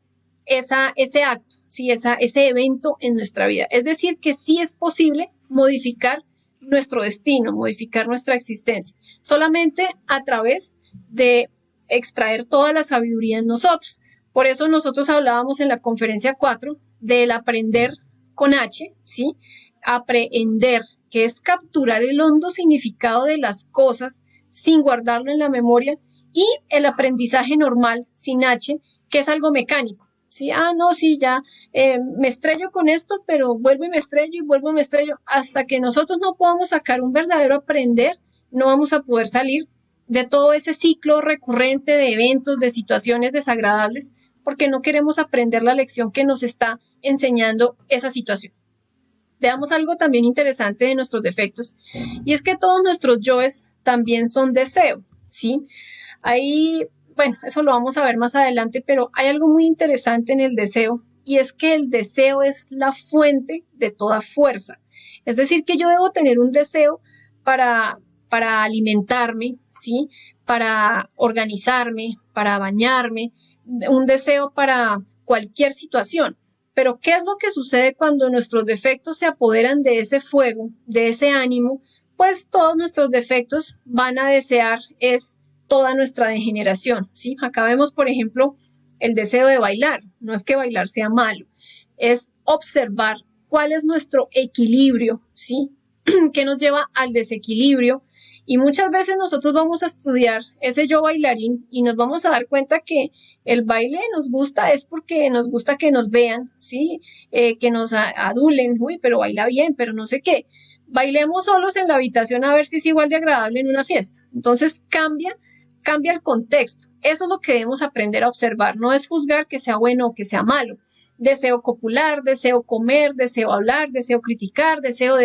Speaker 1: ese acto, ¿sí? Ese evento en nuestra vida. Es decir, que sí es posible modificar nuestro destino, modificar nuestra existencia, solamente a través de extraer toda la sabiduría en nosotros. Por eso nosotros hablábamos en la conferencia 4 del aprender con H, ¿sí? Aprehender, que es capturar el hondo significado de las cosas sin guardarlo en la memoria, y el aprendizaje normal, sin H, que es algo mecánico. Sí, no, sí, ya me estrello con esto, pero vuelvo y me estrello y vuelvo y me estrello. Hasta que nosotros no podamos sacar un verdadero aprender, no vamos a poder salir de todo ese ciclo recurrente de eventos, de situaciones desagradables, porque no queremos aprender la lección que nos está enseñando esa situación. Veamos algo también interesante de nuestros defectos, y es que todos nuestros yoes también son deseo, ¿sí? Ahí, bueno, eso lo vamos a ver más adelante, pero hay algo muy interesante en el deseo, y es que el deseo es la fuente de toda fuerza. Es decir, que yo debo tener un deseo para, para alimentarme, ¿sí? Para organizarme, para bañarme, un deseo para cualquier situación. Pero ¿qué es lo que sucede cuando nuestros defectos se apoderan de ese fuego, de ese ánimo? Pues todos nuestros defectos van a desear es toda nuestra degeneración, ¿sí? Acá vemos, por ejemplo, el deseo de bailar. No es que bailar sea malo, es observar cuál es nuestro equilibrio, ¿sí? Que nos lleva al desequilibrio. Y muchas veces nosotros vamos a estudiar ese yo bailarín y nos vamos a dar cuenta que el baile nos gusta es porque nos gusta que nos vean, ¿sí? Que nos adulen, uy, pero baila bien, pero no sé qué. Bailemos solos en la habitación a ver si es igual de agradable en una fiesta. Entonces cambia el contexto. Eso es lo que debemos aprender a observar. No es juzgar que sea bueno o que sea malo. Deseo copular, deseo comer, deseo hablar, deseo criticar, deseo.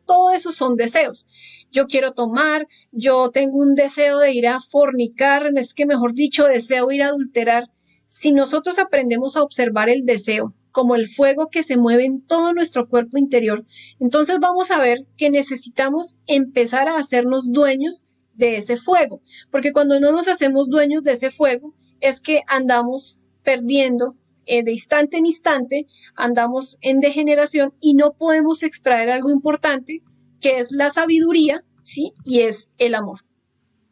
Speaker 1: Todo eso son deseos. Yo quiero tomar, yo tengo un deseo de ir a fornicar, es que mejor dicho, deseo ir a adulterar. Si nosotros aprendemos a observar el deseo como el fuego que se mueve en todo nuestro cuerpo interior, entonces vamos a ver que necesitamos empezar a hacernos dueños de ese fuego, porque cuando no nos hacemos dueños de ese fuego es que andamos perdiendo de instante en instante, andamos en degeneración y no podemos extraer algo importante que es la sabiduría, ¿sí? Y es el amor.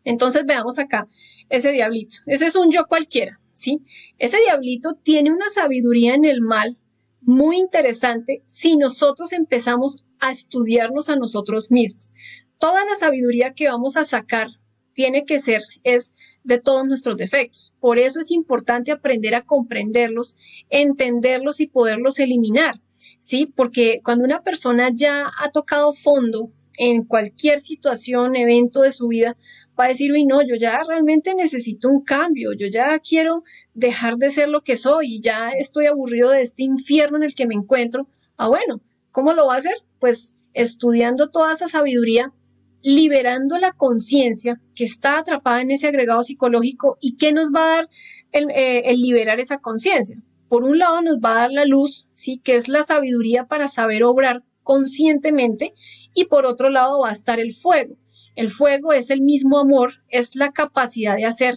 Speaker 1: Entonces veamos acá ese diablito. Ese es un yo cualquiera, ¿sí? Ese diablito tiene una sabiduría en el mal muy interesante si nosotros empezamos a estudiarnos a nosotros mismos. Toda la sabiduría que vamos a sacar tiene que ser, es de todos nuestros defectos. Por eso es importante aprender a comprenderlos, entenderlos y poderlos eliminar, ¿sí? Porque cuando una persona ya ha tocado fondo en cualquier situación, evento de su vida, va a decir, uy, no, yo ya realmente necesito un cambio, yo ya quiero dejar de ser lo que soy y ya estoy aburrido de este infierno en el que me encuentro. Ah, bueno, ¿cómo lo va a hacer? Pues estudiando toda esa sabiduría, liberando la conciencia que está atrapada en ese agregado psicológico y qué nos va a dar el liberar esa conciencia. Por un lado nos va a dar la luz, sí, que es la sabiduría para saber obrar conscientemente, y por otro lado va a estar el fuego. El fuego es el mismo amor, es la capacidad de hacer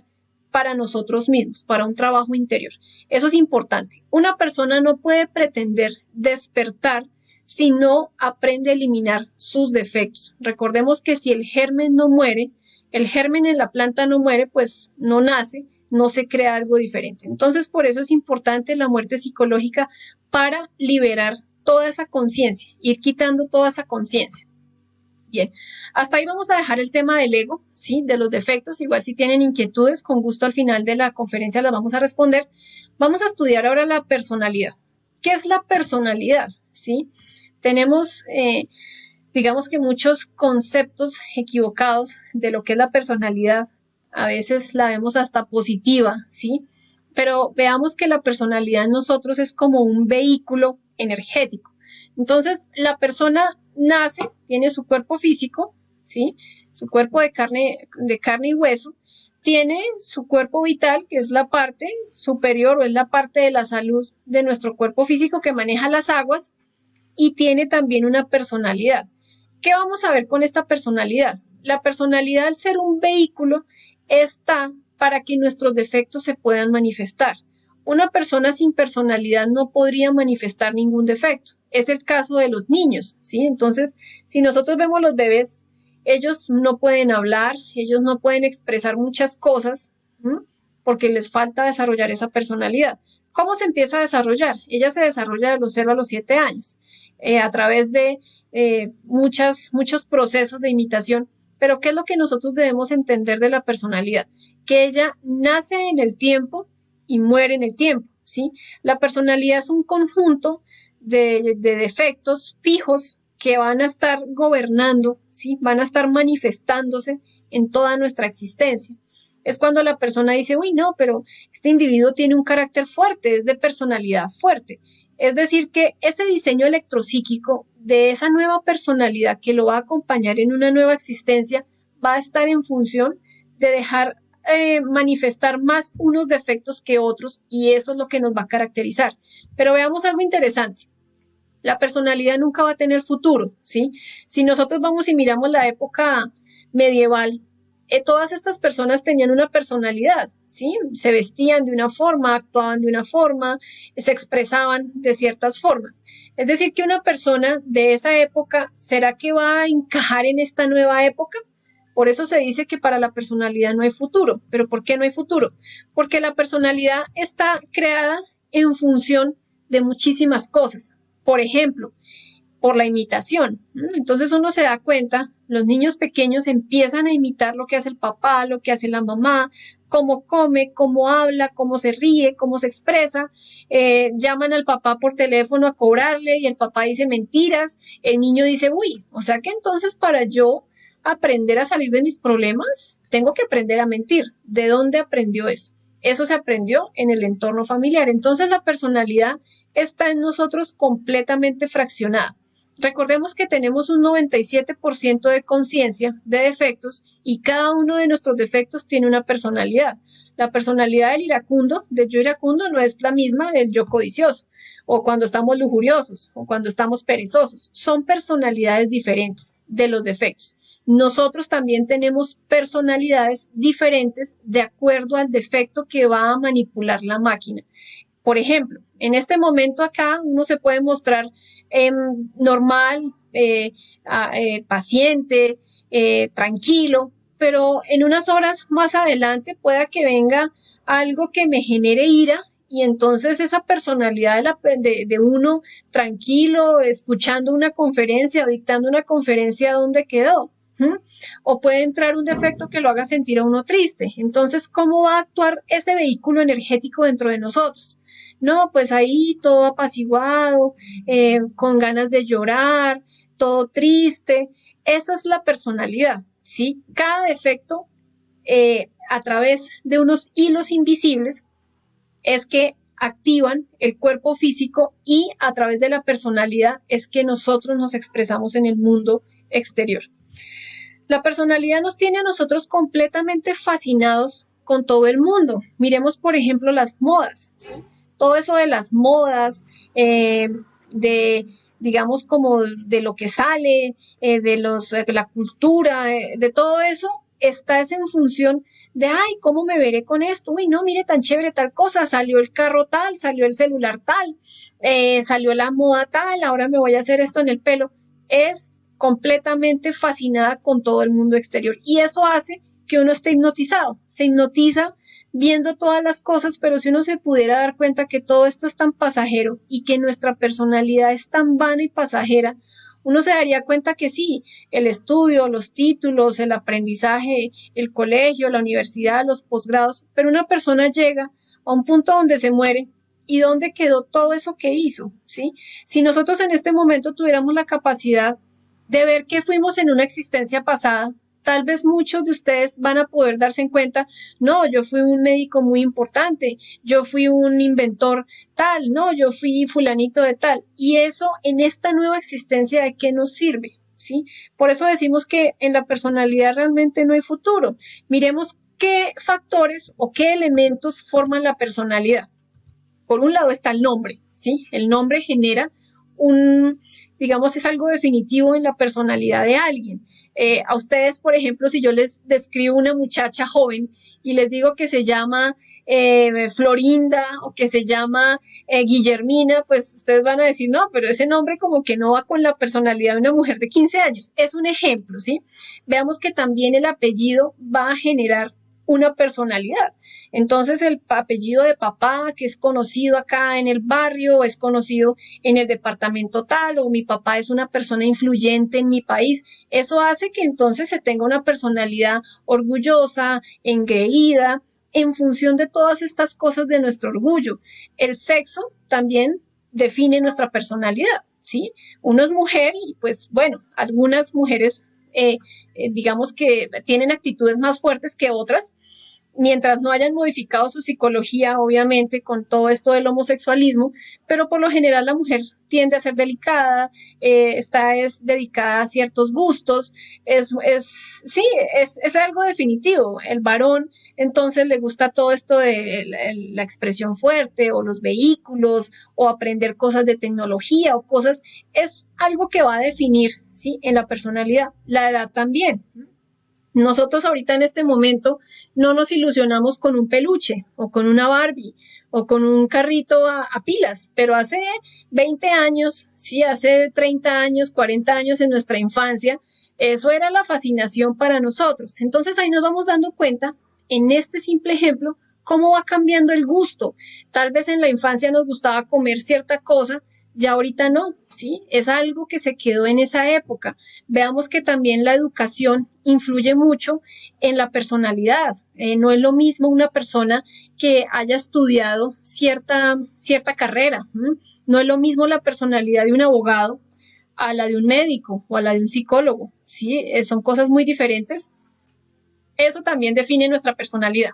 Speaker 1: para nosotros mismos, para un trabajo interior. Eso es importante. Una persona no puede pretender despertar si no aprende a eliminar sus defectos. Recordemos que si el germen no muere, el germen en la planta no muere, pues no nace, no se crea algo diferente. Entonces, por eso es importante la muerte psicológica para liberar toda esa conciencia, ir quitando toda esa conciencia. Bien, hasta ahí vamos a dejar el tema del ego, ¿sí? De los defectos. Igual si tienen inquietudes, con gusto al final de la conferencia las vamos a responder. Vamos a estudiar ahora la personalidad. ¿Qué es la personalidad? ¿Sí? Tenemos, digamos que muchos conceptos equivocados de lo que es la personalidad. A veces la vemos hasta positiva, ¿sí? Pero veamos que la personalidad en nosotros es como un vehículo energético. Entonces, la persona nace, tiene su cuerpo físico, ¿sí? Su cuerpo de carne y hueso, tiene su cuerpo vital, que es la parte superior o es la parte de la salud de nuestro cuerpo físico que maneja las aguas, y tiene también una personalidad. ¿Qué vamos a ver con esta personalidad? La personalidad, al ser un vehículo, está para que nuestros defectos se puedan manifestar. Una persona sin personalidad no podría manifestar ningún defecto. Es el caso de los niños, ¿sí? Entonces, si nosotros vemos los bebés, ellos no pueden hablar, ellos no pueden expresar muchas cosas, ¿sí? Porque les falta desarrollar esa personalidad. ¿Cómo se empieza a desarrollar? Ella se desarrolla de los 0 a los 7 años, a través de muchos procesos de imitación. Pero ¿qué es lo que nosotros debemos entender de la personalidad? Que ella nace en el tiempo y muere en el tiempo, ¿sí? La personalidad es un conjunto de defectos fijos que van a estar gobernando, ¿sí? Van a estar manifestándose en toda nuestra existencia. Es cuando la persona dice, uy, no, pero este individuo tiene un carácter fuerte, es de personalidad fuerte. Es decir, que ese diseño electropsíquico de esa nueva personalidad que lo va a acompañar en una nueva existencia va a estar en función de dejar manifestar más unos defectos que otros y eso es lo que nos va a caracterizar. Pero veamos algo interesante. La personalidad nunca va a tener futuro, ¿sí? Si nosotros vamos y miramos la época medieval, todas estas personas tenían una personalidad, ¿sí? Se vestían de una forma, actuaban de una forma, se expresaban de ciertas formas. Es decir, que una persona de esa época, ¿será que va a encajar en esta nueva época? Por eso se dice que para la personalidad no hay futuro. ¿Pero por qué no hay futuro? Porque la personalidad está creada en función de muchísimas cosas. Por ejemplo, por la imitación. Entonces uno se da cuenta, los niños pequeños empiezan a imitar lo que hace el papá, lo que hace la mamá, cómo come, cómo habla, cómo se ríe, cómo se expresa. Llaman al papá por teléfono a cobrarle y el papá dice mentiras. El niño dice, uy, o sea que entonces para yo aprender a salir de mis problemas, tengo que aprender a mentir. ¿De dónde aprendió eso? Eso se aprendió en el entorno familiar. Entonces la personalidad está en nosotros completamente fraccionada. Recordemos que tenemos un 97% de conciencia de defectos y cada uno de nuestros defectos tiene una personalidad. La personalidad del iracundo, del yo iracundo, no es la misma del yo codicioso, o cuando estamos lujuriosos, o cuando estamos perezosos. Son personalidades diferentes de los defectos. Nosotros también tenemos personalidades diferentes de acuerdo al defecto que va a manipular la máquina. Por ejemplo, en este momento acá uno se puede mostrar normal, paciente, tranquilo, pero en unas horas más adelante pueda que venga algo que me genere ira y entonces esa personalidad de uno tranquilo, escuchando una conferencia o dictando una conferencia, ¿dónde quedó? O puede entrar un defecto que lo haga sentir a uno triste. Entonces, ¿cómo va a actuar ese vehículo energético dentro de nosotros? No, pues ahí todo apaciguado, con ganas de llorar, todo triste. Esa es la personalidad, ¿sí? Cada defecto, a través de unos hilos invisibles, es que activan el cuerpo físico y a través de la personalidad es que nosotros nos expresamos en el mundo exterior. La personalidad nos tiene a nosotros completamente fascinados con todo el mundo. Miremos, por ejemplo, las modas, ¿sí? Todo eso de las modas, digamos, como de lo que sale, de la cultura, de todo eso, está en función de, ay, ¿cómo me veré con esto? Uy, no, mire, tan chévere tal cosa, salió el carro tal, salió el celular tal, salió la moda tal, ahora me voy a hacer esto en el pelo. Es completamente fascinada con todo el mundo exterior y eso hace que uno esté hipnotizado, se hipnotiza viendo todas las cosas, pero si uno se pudiera dar cuenta que todo esto es tan pasajero y que nuestra personalidad es tan vana y pasajera, uno se daría cuenta que sí, el estudio, los títulos, el aprendizaje, el colegio, la universidad, los posgrados, pero una persona llega a un punto donde se muere. ¿Y dónde quedó todo eso que hizo? ¿Sí? Si nosotros en este momento tuviéramos la capacidad de ver que fuimos en una existencia pasada, tal vez muchos de ustedes van a poder darse en cuenta, no, yo fui un médico muy importante, yo fui un inventor tal, no, yo fui fulanito de tal. Y eso en esta nueva existencia, ¿de qué nos sirve? ¿Sí? Por eso decimos que en la personalidad realmente no hay futuro. Miremos qué factores o qué elementos forman la personalidad. Por un lado está el nombre, ¿sí? El nombre genera digamos, es algo definitivo en la personalidad de alguien. A ustedes, por ejemplo, si yo les describo una muchacha joven y les digo que se llama Florinda o que se llama Guillermina, pues ustedes van a decir, no, pero ese nombre como que no va con la personalidad de una mujer de 15 años. Es un ejemplo, ¿sí? Veamos que también el apellido va a generar una personalidad. Entonces el apellido de papá, que es conocido acá en el barrio, es conocido en el departamento tal, o mi papá es una persona influyente en mi país, eso hace que entonces se tenga una personalidad orgullosa, engreída, en función de todas estas cosas de nuestro orgullo. El sexo también define nuestra personalidad, ¿sí? Uno es mujer y pues bueno, algunas mujeres digamos que tienen actitudes más fuertes que otras, mientras no hayan modificado su psicología, obviamente, con todo esto del homosexualismo, pero por lo general la mujer tiende a ser delicada, está es dedicada a ciertos gustos, sí, es algo definitivo. El varón, entonces, le gusta todo esto de la expresión fuerte, o los vehículos, o aprender cosas de tecnología, o cosas, es algo que va a definir, ¿sí? En la personalidad, la edad también. Nosotros ahorita en este momento no nos ilusionamos con un peluche o con una Barbie o con un carrito a pilas, pero hace 20 años, sí, hace 30 años, 40 años en nuestra infancia, eso era la fascinación para nosotros. Entonces ahí nos vamos dando cuenta, en este simple ejemplo, cómo va cambiando el gusto. Tal vez en la infancia nos gustaba comer cierta cosa, ya ahorita no, ¿sí? Es algo que se quedó en esa época. Veamos que también la educación influye mucho en la personalidad. No es lo mismo una persona que haya estudiado cierta carrera. No es lo mismo la personalidad de un abogado a la de un médico o a la de un psicólogo. ¿Sí? Son cosas muy diferentes. Eso también define nuestra personalidad.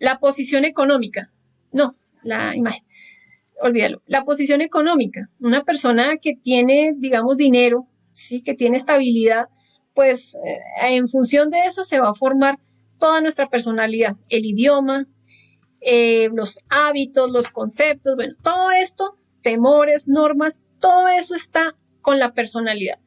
Speaker 1: La posición económica. No, la imagen. Olvídalo. La posición económica. Una persona que tiene, digamos, dinero, sí, que tiene estabilidad, pues en función de eso se va a formar toda nuestra personalidad, el idioma, los hábitos, los conceptos, bueno, todo esto, temores, normas, todo eso está con la personalidad.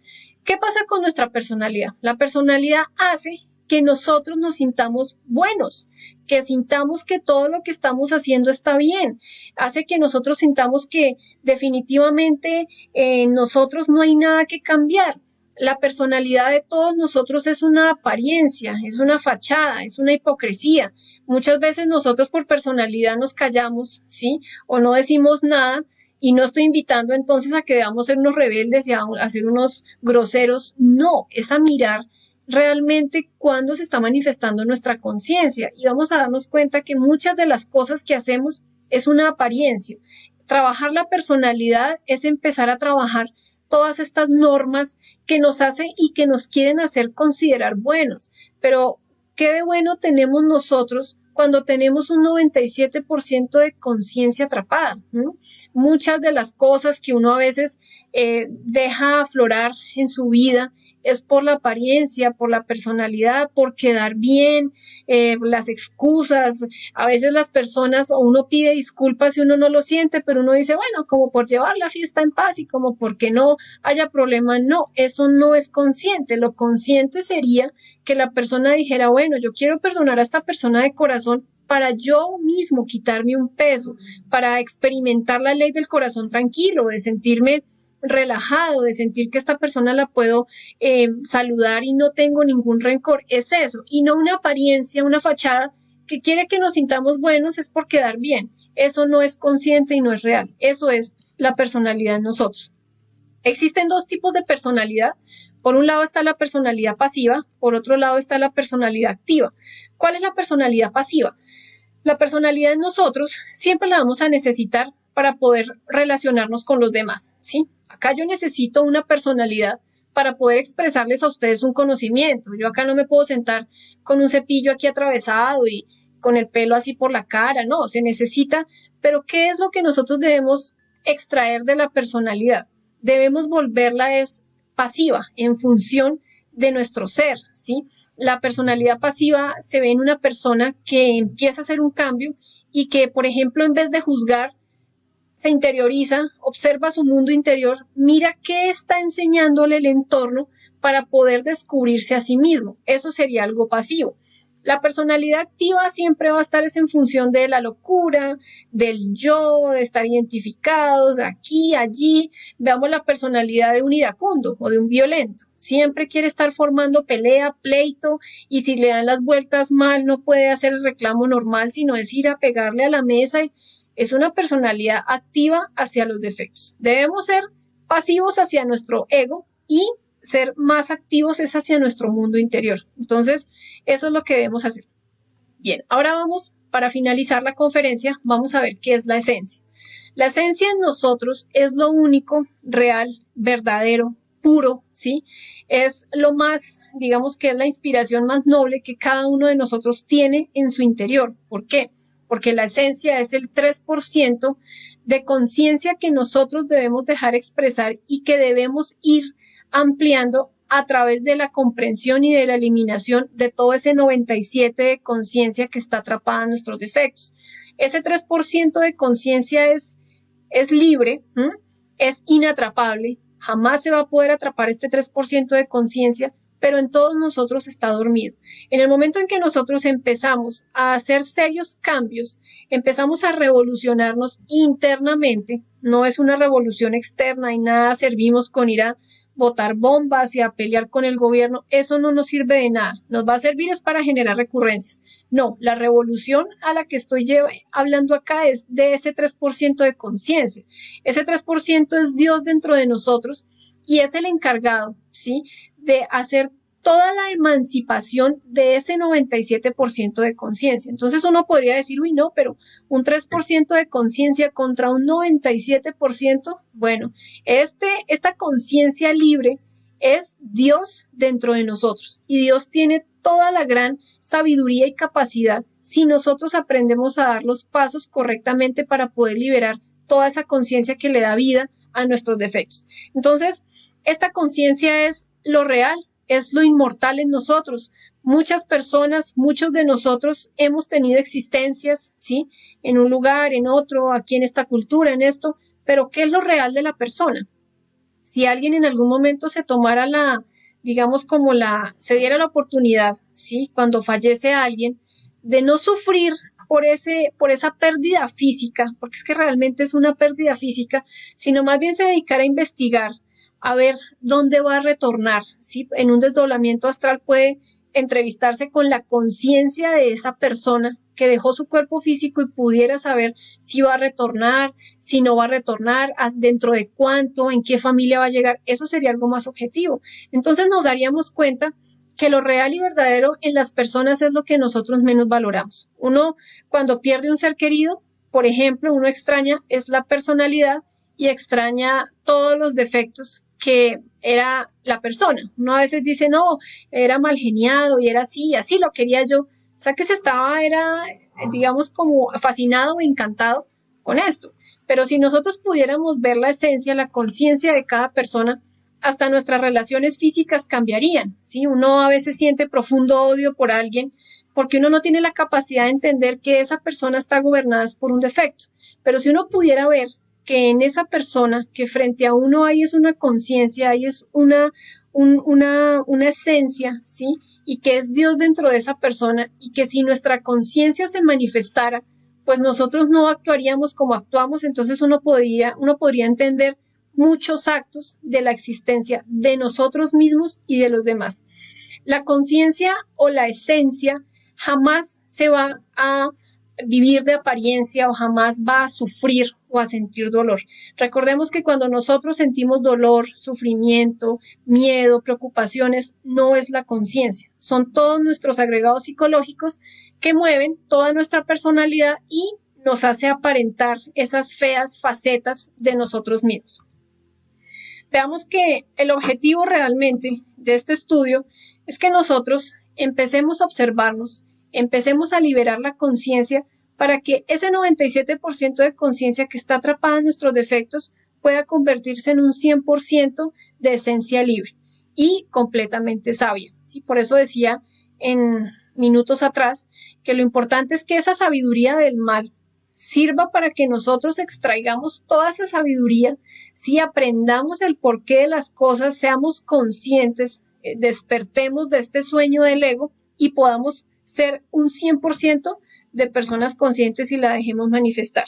Speaker 1: ¿Qué pasa con nuestra personalidad? La personalidad hace que nosotros nos sintamos buenos, que sintamos que todo lo que estamos haciendo está bien, hace que nosotros sintamos que definitivamente en nosotros no hay nada que cambiar. La personalidad de todos nosotros es una apariencia, es una fachada, es una hipocresía. Muchas veces nosotros por personalidad nos callamos, ¿sí? O no decimos nada. Y no estoy invitando entonces a que debamos ser unos rebeldes y a ser unos groseros. No, es a mirar realmente cuándo se está manifestando nuestra conciencia y vamos a darnos cuenta que muchas de las cosas que hacemos es una apariencia. Trabajar la personalidad es empezar a trabajar todas estas normas que nos hacen y que nos quieren hacer considerar buenos. Pero, ¿qué de bueno tenemos nosotros cuando tenemos un 97% de conciencia atrapada? Muchas de las cosas que uno a veces deja aflorar en su vida es por la apariencia, por la personalidad, por quedar bien, las excusas. A veces las personas o uno pide disculpas y uno no lo siente, pero uno dice, bueno, como por llevar la fiesta en paz y como porque no haya problema. No, eso no es consciente. Lo consciente sería que la persona dijera, bueno, yo quiero perdonar a esta persona de corazón para yo mismo quitarme un peso, para experimentar la ley del corazón tranquilo, de sentirme relajado, de sentir que esta persona la puedo saludar y no tengo ningún rencor. Es eso, y no una apariencia, una fachada que quiere que nos sintamos buenos es por quedar bien. Eso no es consciente y no es real. Eso es la personalidad en nosotros. Existen dos tipos de personalidad. Por un lado está la personalidad pasiva, por otro lado está la personalidad activa. ¿Cuál es la personalidad pasiva? La personalidad en nosotros siempre la vamos a necesitar para poder relacionarnos con los demás, ¿sí? Acá yo necesito una personalidad para poder expresarles a ustedes un conocimiento. Yo acá no me puedo sentar con un cepillo aquí atravesado y con el pelo así por la cara, no, se necesita. Pero ¿qué es lo que nosotros debemos extraer de la personalidad? Debemos volverla es pasiva en función de nuestro ser, ¿sí? La personalidad pasiva se ve en una persona que empieza a hacer un cambio y que, por ejemplo, en vez de juzgar, se interioriza, observa su mundo interior, mira qué está enseñándole el entorno para poder descubrirse a sí mismo. Eso sería algo pasivo. La personalidad activa siempre va a estar en función de la locura, del yo, de estar identificados, de aquí, allí. Veamos la personalidad de un iracundo o de un violento. Siempre quiere estar formando pelea, pleito, y si le dan las vueltas mal, no puede hacer el reclamo normal, sino es ir a pegarle a la mesa. Es una personalidad activa hacia los defectos. Debemos ser pasivos hacia nuestro ego y ser más activos es hacia nuestro mundo interior. Entonces, eso es lo que debemos hacer. Bien, ahora vamos, para finalizar la conferencia, vamos a ver qué es la esencia. La esencia en nosotros es lo único, real, verdadero, puro, ¿sí? Es lo más, digamos que es la inspiración más noble que cada uno de nosotros tiene en su interior. ¿Por qué? Porque la esencia es el 3% de conciencia que nosotros debemos dejar expresar y que debemos ir ampliando a través de la comprensión y de la eliminación de todo ese 97% de conciencia que está atrapada en nuestros defectos. Ese 3% de conciencia es libre, ¿m? Es inatrapable, jamás se va a poder atrapar este 3% de conciencia, pero en todos nosotros está dormido. En el momento en que nosotros empezamos a hacer serios cambios, empezamos a revolucionarnos internamente, no es una revolución externa y nada servimos con ir a botar bombas y a pelear con el gobierno, eso no nos sirve de nada, nos va a servir es para generar recurrencias. No, la revolución a la que estoy hablando acá es de ese 3% de conciencia. Ese 3% es Dios dentro de nosotros y es el encargado, ¿sí?, de hacer toda la emancipación de ese 97% de conciencia. Entonces uno podría decir, uy, no, pero un 3% de conciencia contra un 97%, bueno, esta conciencia libre es Dios dentro de nosotros y Dios tiene toda la gran sabiduría y capacidad si nosotros aprendemos a dar los pasos correctamente para poder liberar toda esa conciencia que le da vida a nuestros defectos. Entonces, esta conciencia es lo real, es lo inmortal en nosotros. Muchas personas, muchos de nosotros hemos tenido existencias, ¿sí?, en un lugar, en otro, aquí en esta cultura, en esto, pero ¿qué es lo real de la persona? Si alguien en algún momento se tomara digamos se diera la oportunidad, ¿sí?, cuando fallece alguien, de no sufrir por esa pérdida física, porque es que realmente es una pérdida física, sino más bien se dedicara a investigar, a ver dónde va a retornar, ¿sí? En un desdoblamiento astral puede entrevistarse con la conciencia de esa persona que dejó su cuerpo físico y pudiera saber si va a retornar, si no va a retornar, dentro de cuánto, en qué familia va a llegar. Eso sería algo más objetivo. Entonces nos daríamos cuenta que lo real y verdadero en las personas es lo que nosotros menos valoramos. Uno, cuando pierde un ser querido, por ejemplo, uno extraña es la personalidad y extraña todos los defectos que era la persona. Uno a veces dice, no, era mal geniado y era así, así lo quería yo. O sea que era, digamos, como fascinado o encantado con esto. Pero si nosotros pudiéramos ver la esencia, la conciencia de cada persona, hasta nuestras relaciones físicas cambiarían, ¿sí? Uno a veces siente profundo odio por alguien porque uno no tiene la capacidad de entender que esa persona está gobernada por un defecto. Pero si uno pudiera ver que en esa persona, que frente a uno hay es una conciencia, hay es una esencia, ¿sí?, y que es Dios dentro de esa persona, y que si nuestra conciencia se manifestara, pues nosotros no actuaríamos como actuamos, entonces uno podría entender muchos actos de la existencia de nosotros mismos y de los demás. La conciencia o la esencia jamás se va a vivir de apariencia o jamás va a sufrir o a sentir dolor. Recordemos que cuando nosotros sentimos dolor, sufrimiento, miedo, preocupaciones, no es la conciencia, son todos nuestros agregados psicológicos que mueven toda nuestra personalidad y nos hace aparentar esas feas facetas de nosotros mismos. Veamos que el objetivo realmente de este estudio es que nosotros empecemos a observarnos, empecemos a liberar la conciencia para que ese 97% de conciencia que está atrapada en nuestros defectos pueda convertirse en un 100% de esencia libre y completamente sabia, ¿sí? Por eso decía en minutos atrás que lo importante es que esa sabiduría del mal sirva para que nosotros extraigamos toda esa sabiduría, si aprendamos el porqué de las cosas, seamos conscientes, despertemos de este sueño del ego y podamos ser un 100% de personas conscientes y la dejemos manifestar.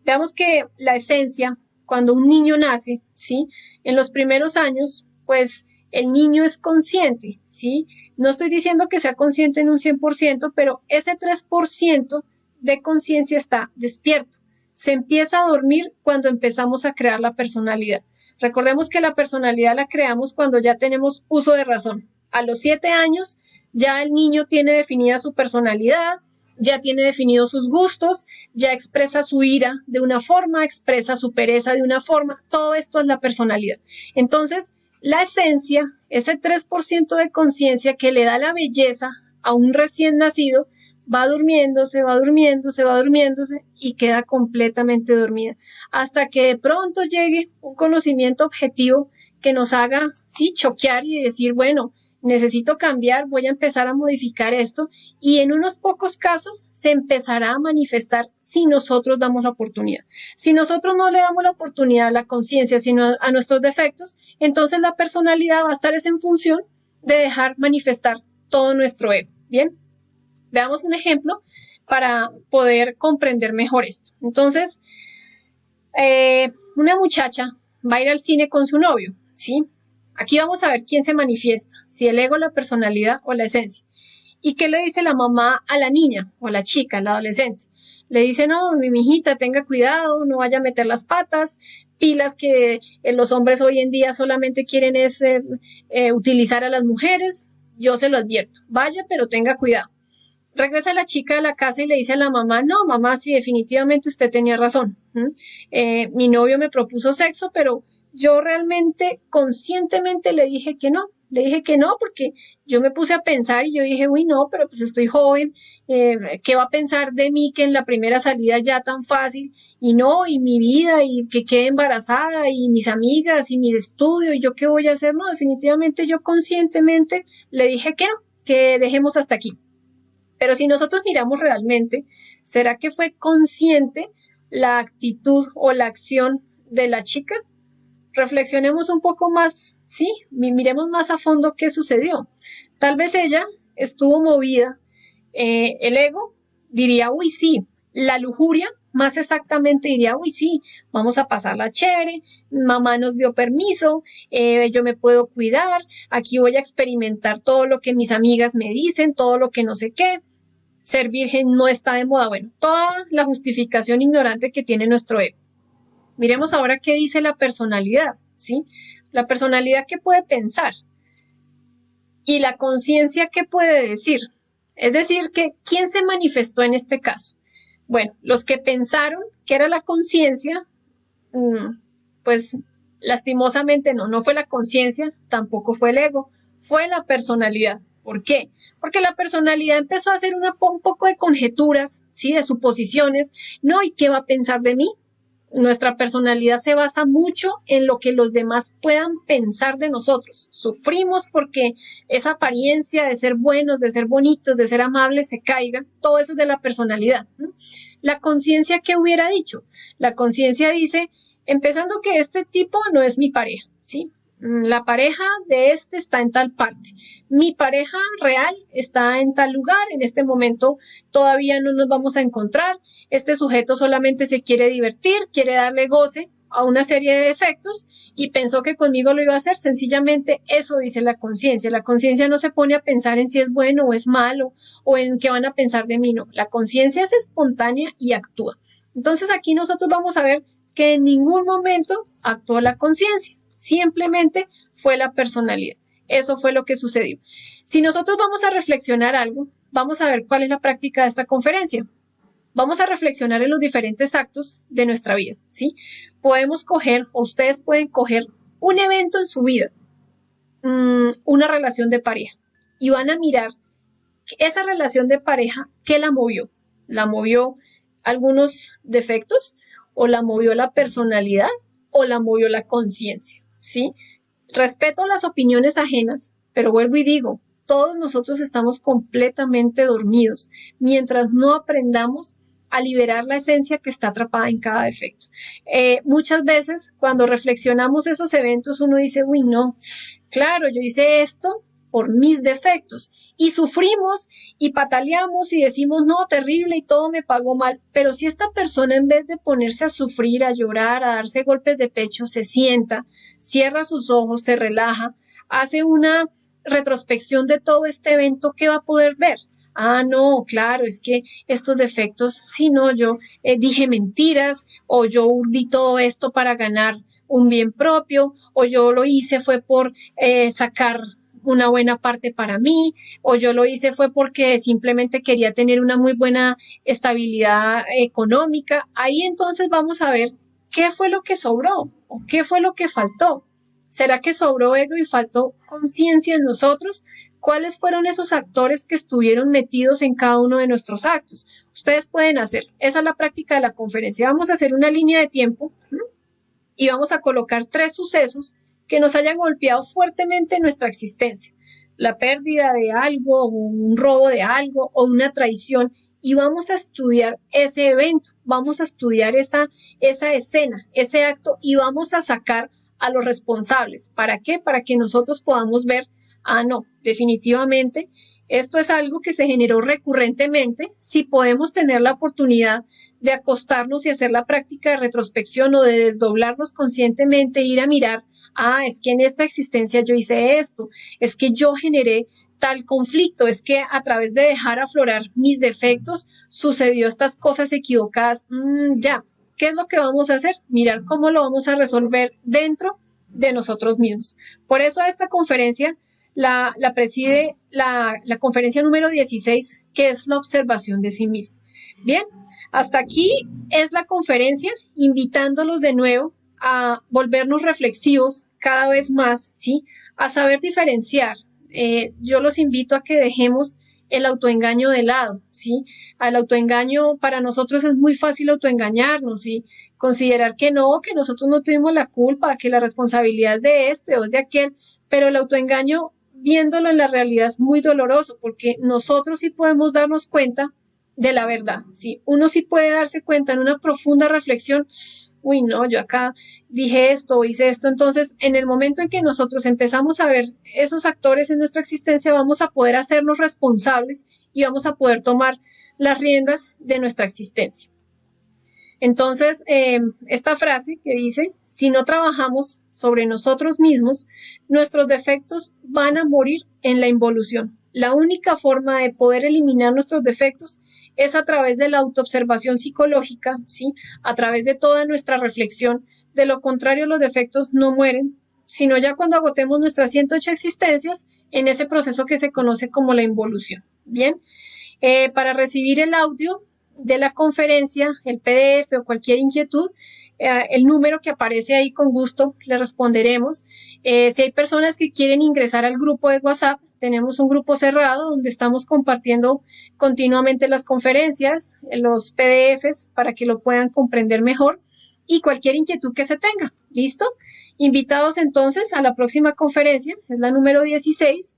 Speaker 1: Veamos que la esencia, cuando un niño nace, ¿sí?, en los primeros años, pues el niño es consciente, ¿sí? No estoy diciendo que sea consciente en un 100%, pero ese 3% de conciencia está despierto. Se empieza a dormir cuando empezamos a crear la personalidad. Recordemos que la personalidad la creamos cuando ya tenemos uso de razón. A los 7 años ya el niño tiene definida su personalidad, ya tiene definidos sus gustos, ya expresa su ira de una forma, expresa su pereza de una forma. Todo esto es la personalidad. Entonces, La esencia, ese 3% de conciencia que le da la belleza a un recién nacido, va durmiéndose, va durmiéndose, va durmiéndose y queda completamente dormida. Hasta que de pronto llegue un conocimiento objetivo que nos haga, sí, choquear y decir, bueno, necesito cambiar, voy a empezar a modificar esto y en unos pocos casos se empezará a manifestar si nosotros damos la oportunidad. Si nosotros no le damos la oportunidad a la conciencia, sino a nuestros defectos, entonces la personalidad va a estar en función de dejar manifestar todo nuestro ego. Bien, veamos un ejemplo para poder comprender mejor esto. Entonces, una muchacha va a ir al cine con su novio, ¿sí? Aquí vamos a ver quién se manifiesta, si el ego, la personalidad o la esencia. ¿Y qué le dice la mamá a la niña o a la chica, a la adolescente? Le dice, no, mi mijita, tenga cuidado, no vaya a meter las patas, pilas que los hombres hoy en día solamente quieren es utilizar a las mujeres, yo se lo advierto, vaya, pero tenga cuidado. Regresa la chica a la casa y le dice a la mamá, no, mamá, sí, definitivamente usted tenía razón. Mi novio me propuso sexo, pero yo realmente conscientemente le dije que no. Le dije que no porque yo me puse a pensar y yo dije, uy, no, pero pues estoy joven, ¿qué va a pensar de mí que en la primera salida ya tan fácil? Y no, y mi vida, y que quede embarazada, y mis amigas, y mi estudio, y yo qué voy a hacer. No, definitivamente yo conscientemente le dije que no, que dejemos hasta aquí. Pero si nosotros miramos realmente, ¿será que fue consciente la actitud o la acción de la chica? Reflexionemos un poco más, sí, miremos más a fondo qué sucedió. Tal vez ella estuvo movida, el ego diría, uy, sí, la lujuria más exactamente diría, uy, sí, vamos a pasarla chévere, mamá nos dio permiso, yo me puedo cuidar, aquí voy a experimentar todo lo que mis amigas me dicen, todo lo que no sé qué. Ser virgen no está de moda. Bueno, toda la justificación ignorante que tiene nuestro ego. Miremos ahora qué dice la personalidad, ¿sí? La personalidad qué puede pensar y la conciencia qué puede decir. Es decir, que ¿quién se manifestó en este caso? Bueno, los que pensaron que era la conciencia, pues lastimosamente no fue la conciencia, tampoco fue el ego, fue la personalidad. ¿Por qué? Porque la personalidad empezó a hacer un poco de conjeturas, ¿sí? De suposiciones. No, ¿y qué va a pensar de mí? Nuestra personalidad se basa mucho en lo que los demás puedan pensar de nosotros. Sufrimos porque esa apariencia de ser buenos, de ser bonitos, de ser amables se caiga. Todo eso es de la personalidad. La conciencia, ¿qué hubiera dicho? La conciencia dice, empezando que este tipo no es mi pareja, ¿sí? La pareja de este está en tal parte. Mi pareja real está en tal lugar. En este momento todavía no nos vamos a encontrar. Este sujeto solamente se quiere divertir, quiere darle goce a una serie de defectos y pensó que conmigo lo iba a hacer. Sencillamente eso dice la conciencia. La conciencia no se pone a pensar en si es bueno o es malo o en qué van a pensar de mí. No, la conciencia es espontánea y actúa. Entonces aquí nosotros vamos a ver que en ningún momento actuó la conciencia. Simplemente fue la personalidad. Eso fue lo que sucedió. Si nosotros vamos a reflexionar algo, vamos a ver cuál es la práctica de esta conferencia. Vamos a reflexionar en los diferentes actos de nuestra vida, ¿sí? Podemos coger, o ustedes pueden coger un evento en su vida, una relación de pareja, y van a mirar esa relación de pareja, ¿qué la movió? ¿La movió algunos defectos? ¿O la movió la personalidad? ¿O la movió la conciencia? ¿Sí? Respeto las opiniones ajenas, pero vuelvo y digo, todos nosotros estamos completamente dormidos mientras no aprendamos a liberar la esencia que está atrapada en cada defecto. Muchas veces cuando reflexionamos esos eventos uno dice, uy, no, claro, yo hice esto por mis defectos y sufrimos y pataleamos y decimos, no, terrible y todo me pagó mal, pero si esta persona en vez de ponerse a sufrir, a llorar, a darse golpes de pecho, se sienta, cierra sus ojos, se relaja, hace una retrospección de todo este evento, ¿qué va a poder ver? Ah, no, claro, es que estos defectos, si no, yo dije mentiras o yo urdí todo esto para ganar un bien propio o yo lo hice fue por sacar una buena parte para mí, o yo lo hice fue porque simplemente quería tener una muy buena estabilidad económica. Ahí entonces vamos a ver qué fue lo que sobró o qué fue lo que faltó. ¿Será que sobró ego y faltó conciencia en nosotros? ¿Cuáles fueron esos actores que estuvieron metidos en cada uno de nuestros actos? Ustedes pueden hacer, esa es la práctica de la conferencia. Vamos a hacer una línea de tiempo, ¿no? Y vamos a colocar 3 sucesos que nos hayan golpeado fuertemente en nuestra existencia. La pérdida de algo, o un robo de algo, o una traición, y vamos a estudiar ese evento, vamos a estudiar esa escena, ese acto, y vamos a sacar a los responsables. ¿Para qué? Para que nosotros podamos ver, no, definitivamente, esto es algo que se generó recurrentemente. Si podemos tener la oportunidad de acostarnos y hacer la práctica de retrospección o de desdoblarnos conscientemente, ir a mirar, es que en esta existencia yo hice esto, es que yo generé tal conflicto, es que a través de dejar aflorar mis defectos sucedió estas cosas equivocadas. Ya, ¿qué es lo que vamos a hacer? Mirar cómo lo vamos a resolver dentro de nosotros mismos. Por eso esta conferencia la preside la conferencia número 16, que es la observación de sí mismo. Bien, hasta aquí es la conferencia, invitándolos de nuevo a volvernos reflexivos cada vez más, ¿sí? A saber diferenciar. Yo los invito a que dejemos el autoengaño de lado, ¿sí? Al autoengaño, para nosotros es muy fácil autoengañarnos y considerar que no, que nosotros no tuvimos la culpa, que la responsabilidad es de este o de aquel, pero el autoengaño, viéndolo en la realidad, es muy doloroso porque nosotros sí podemos darnos cuenta de la verdad, ¿sí? Uno sí puede darse cuenta en una profunda reflexión, uy, no, yo acá dije esto o hice esto. Entonces, en el momento en que nosotros empezamos a ver esos actores en nuestra existencia, vamos a poder hacernos responsables y vamos a poder tomar las riendas de nuestra existencia. Entonces, esta frase que dice, si no trabajamos sobre nosotros mismos, nuestros defectos van a morir en la involución. La única forma de poder eliminar nuestros defectos es a través de la autoobservación psicológica, ¿sí? A través de toda nuestra reflexión. De lo contrario, los defectos no mueren, sino ya cuando agotemos nuestras 108 existencias en ese proceso que se conoce como la involución. Bien, para recibir el audio de la conferencia, el PDF o cualquier inquietud, el número que aparece ahí, con gusto le responderemos. Si hay personas que quieren ingresar al grupo de WhatsApp, tenemos un grupo cerrado donde estamos compartiendo continuamente las conferencias, los PDFs, para que lo puedan comprender mejor, y cualquier inquietud que se tenga. ¿Listo? Invitados entonces a la próxima conferencia, es la número 16,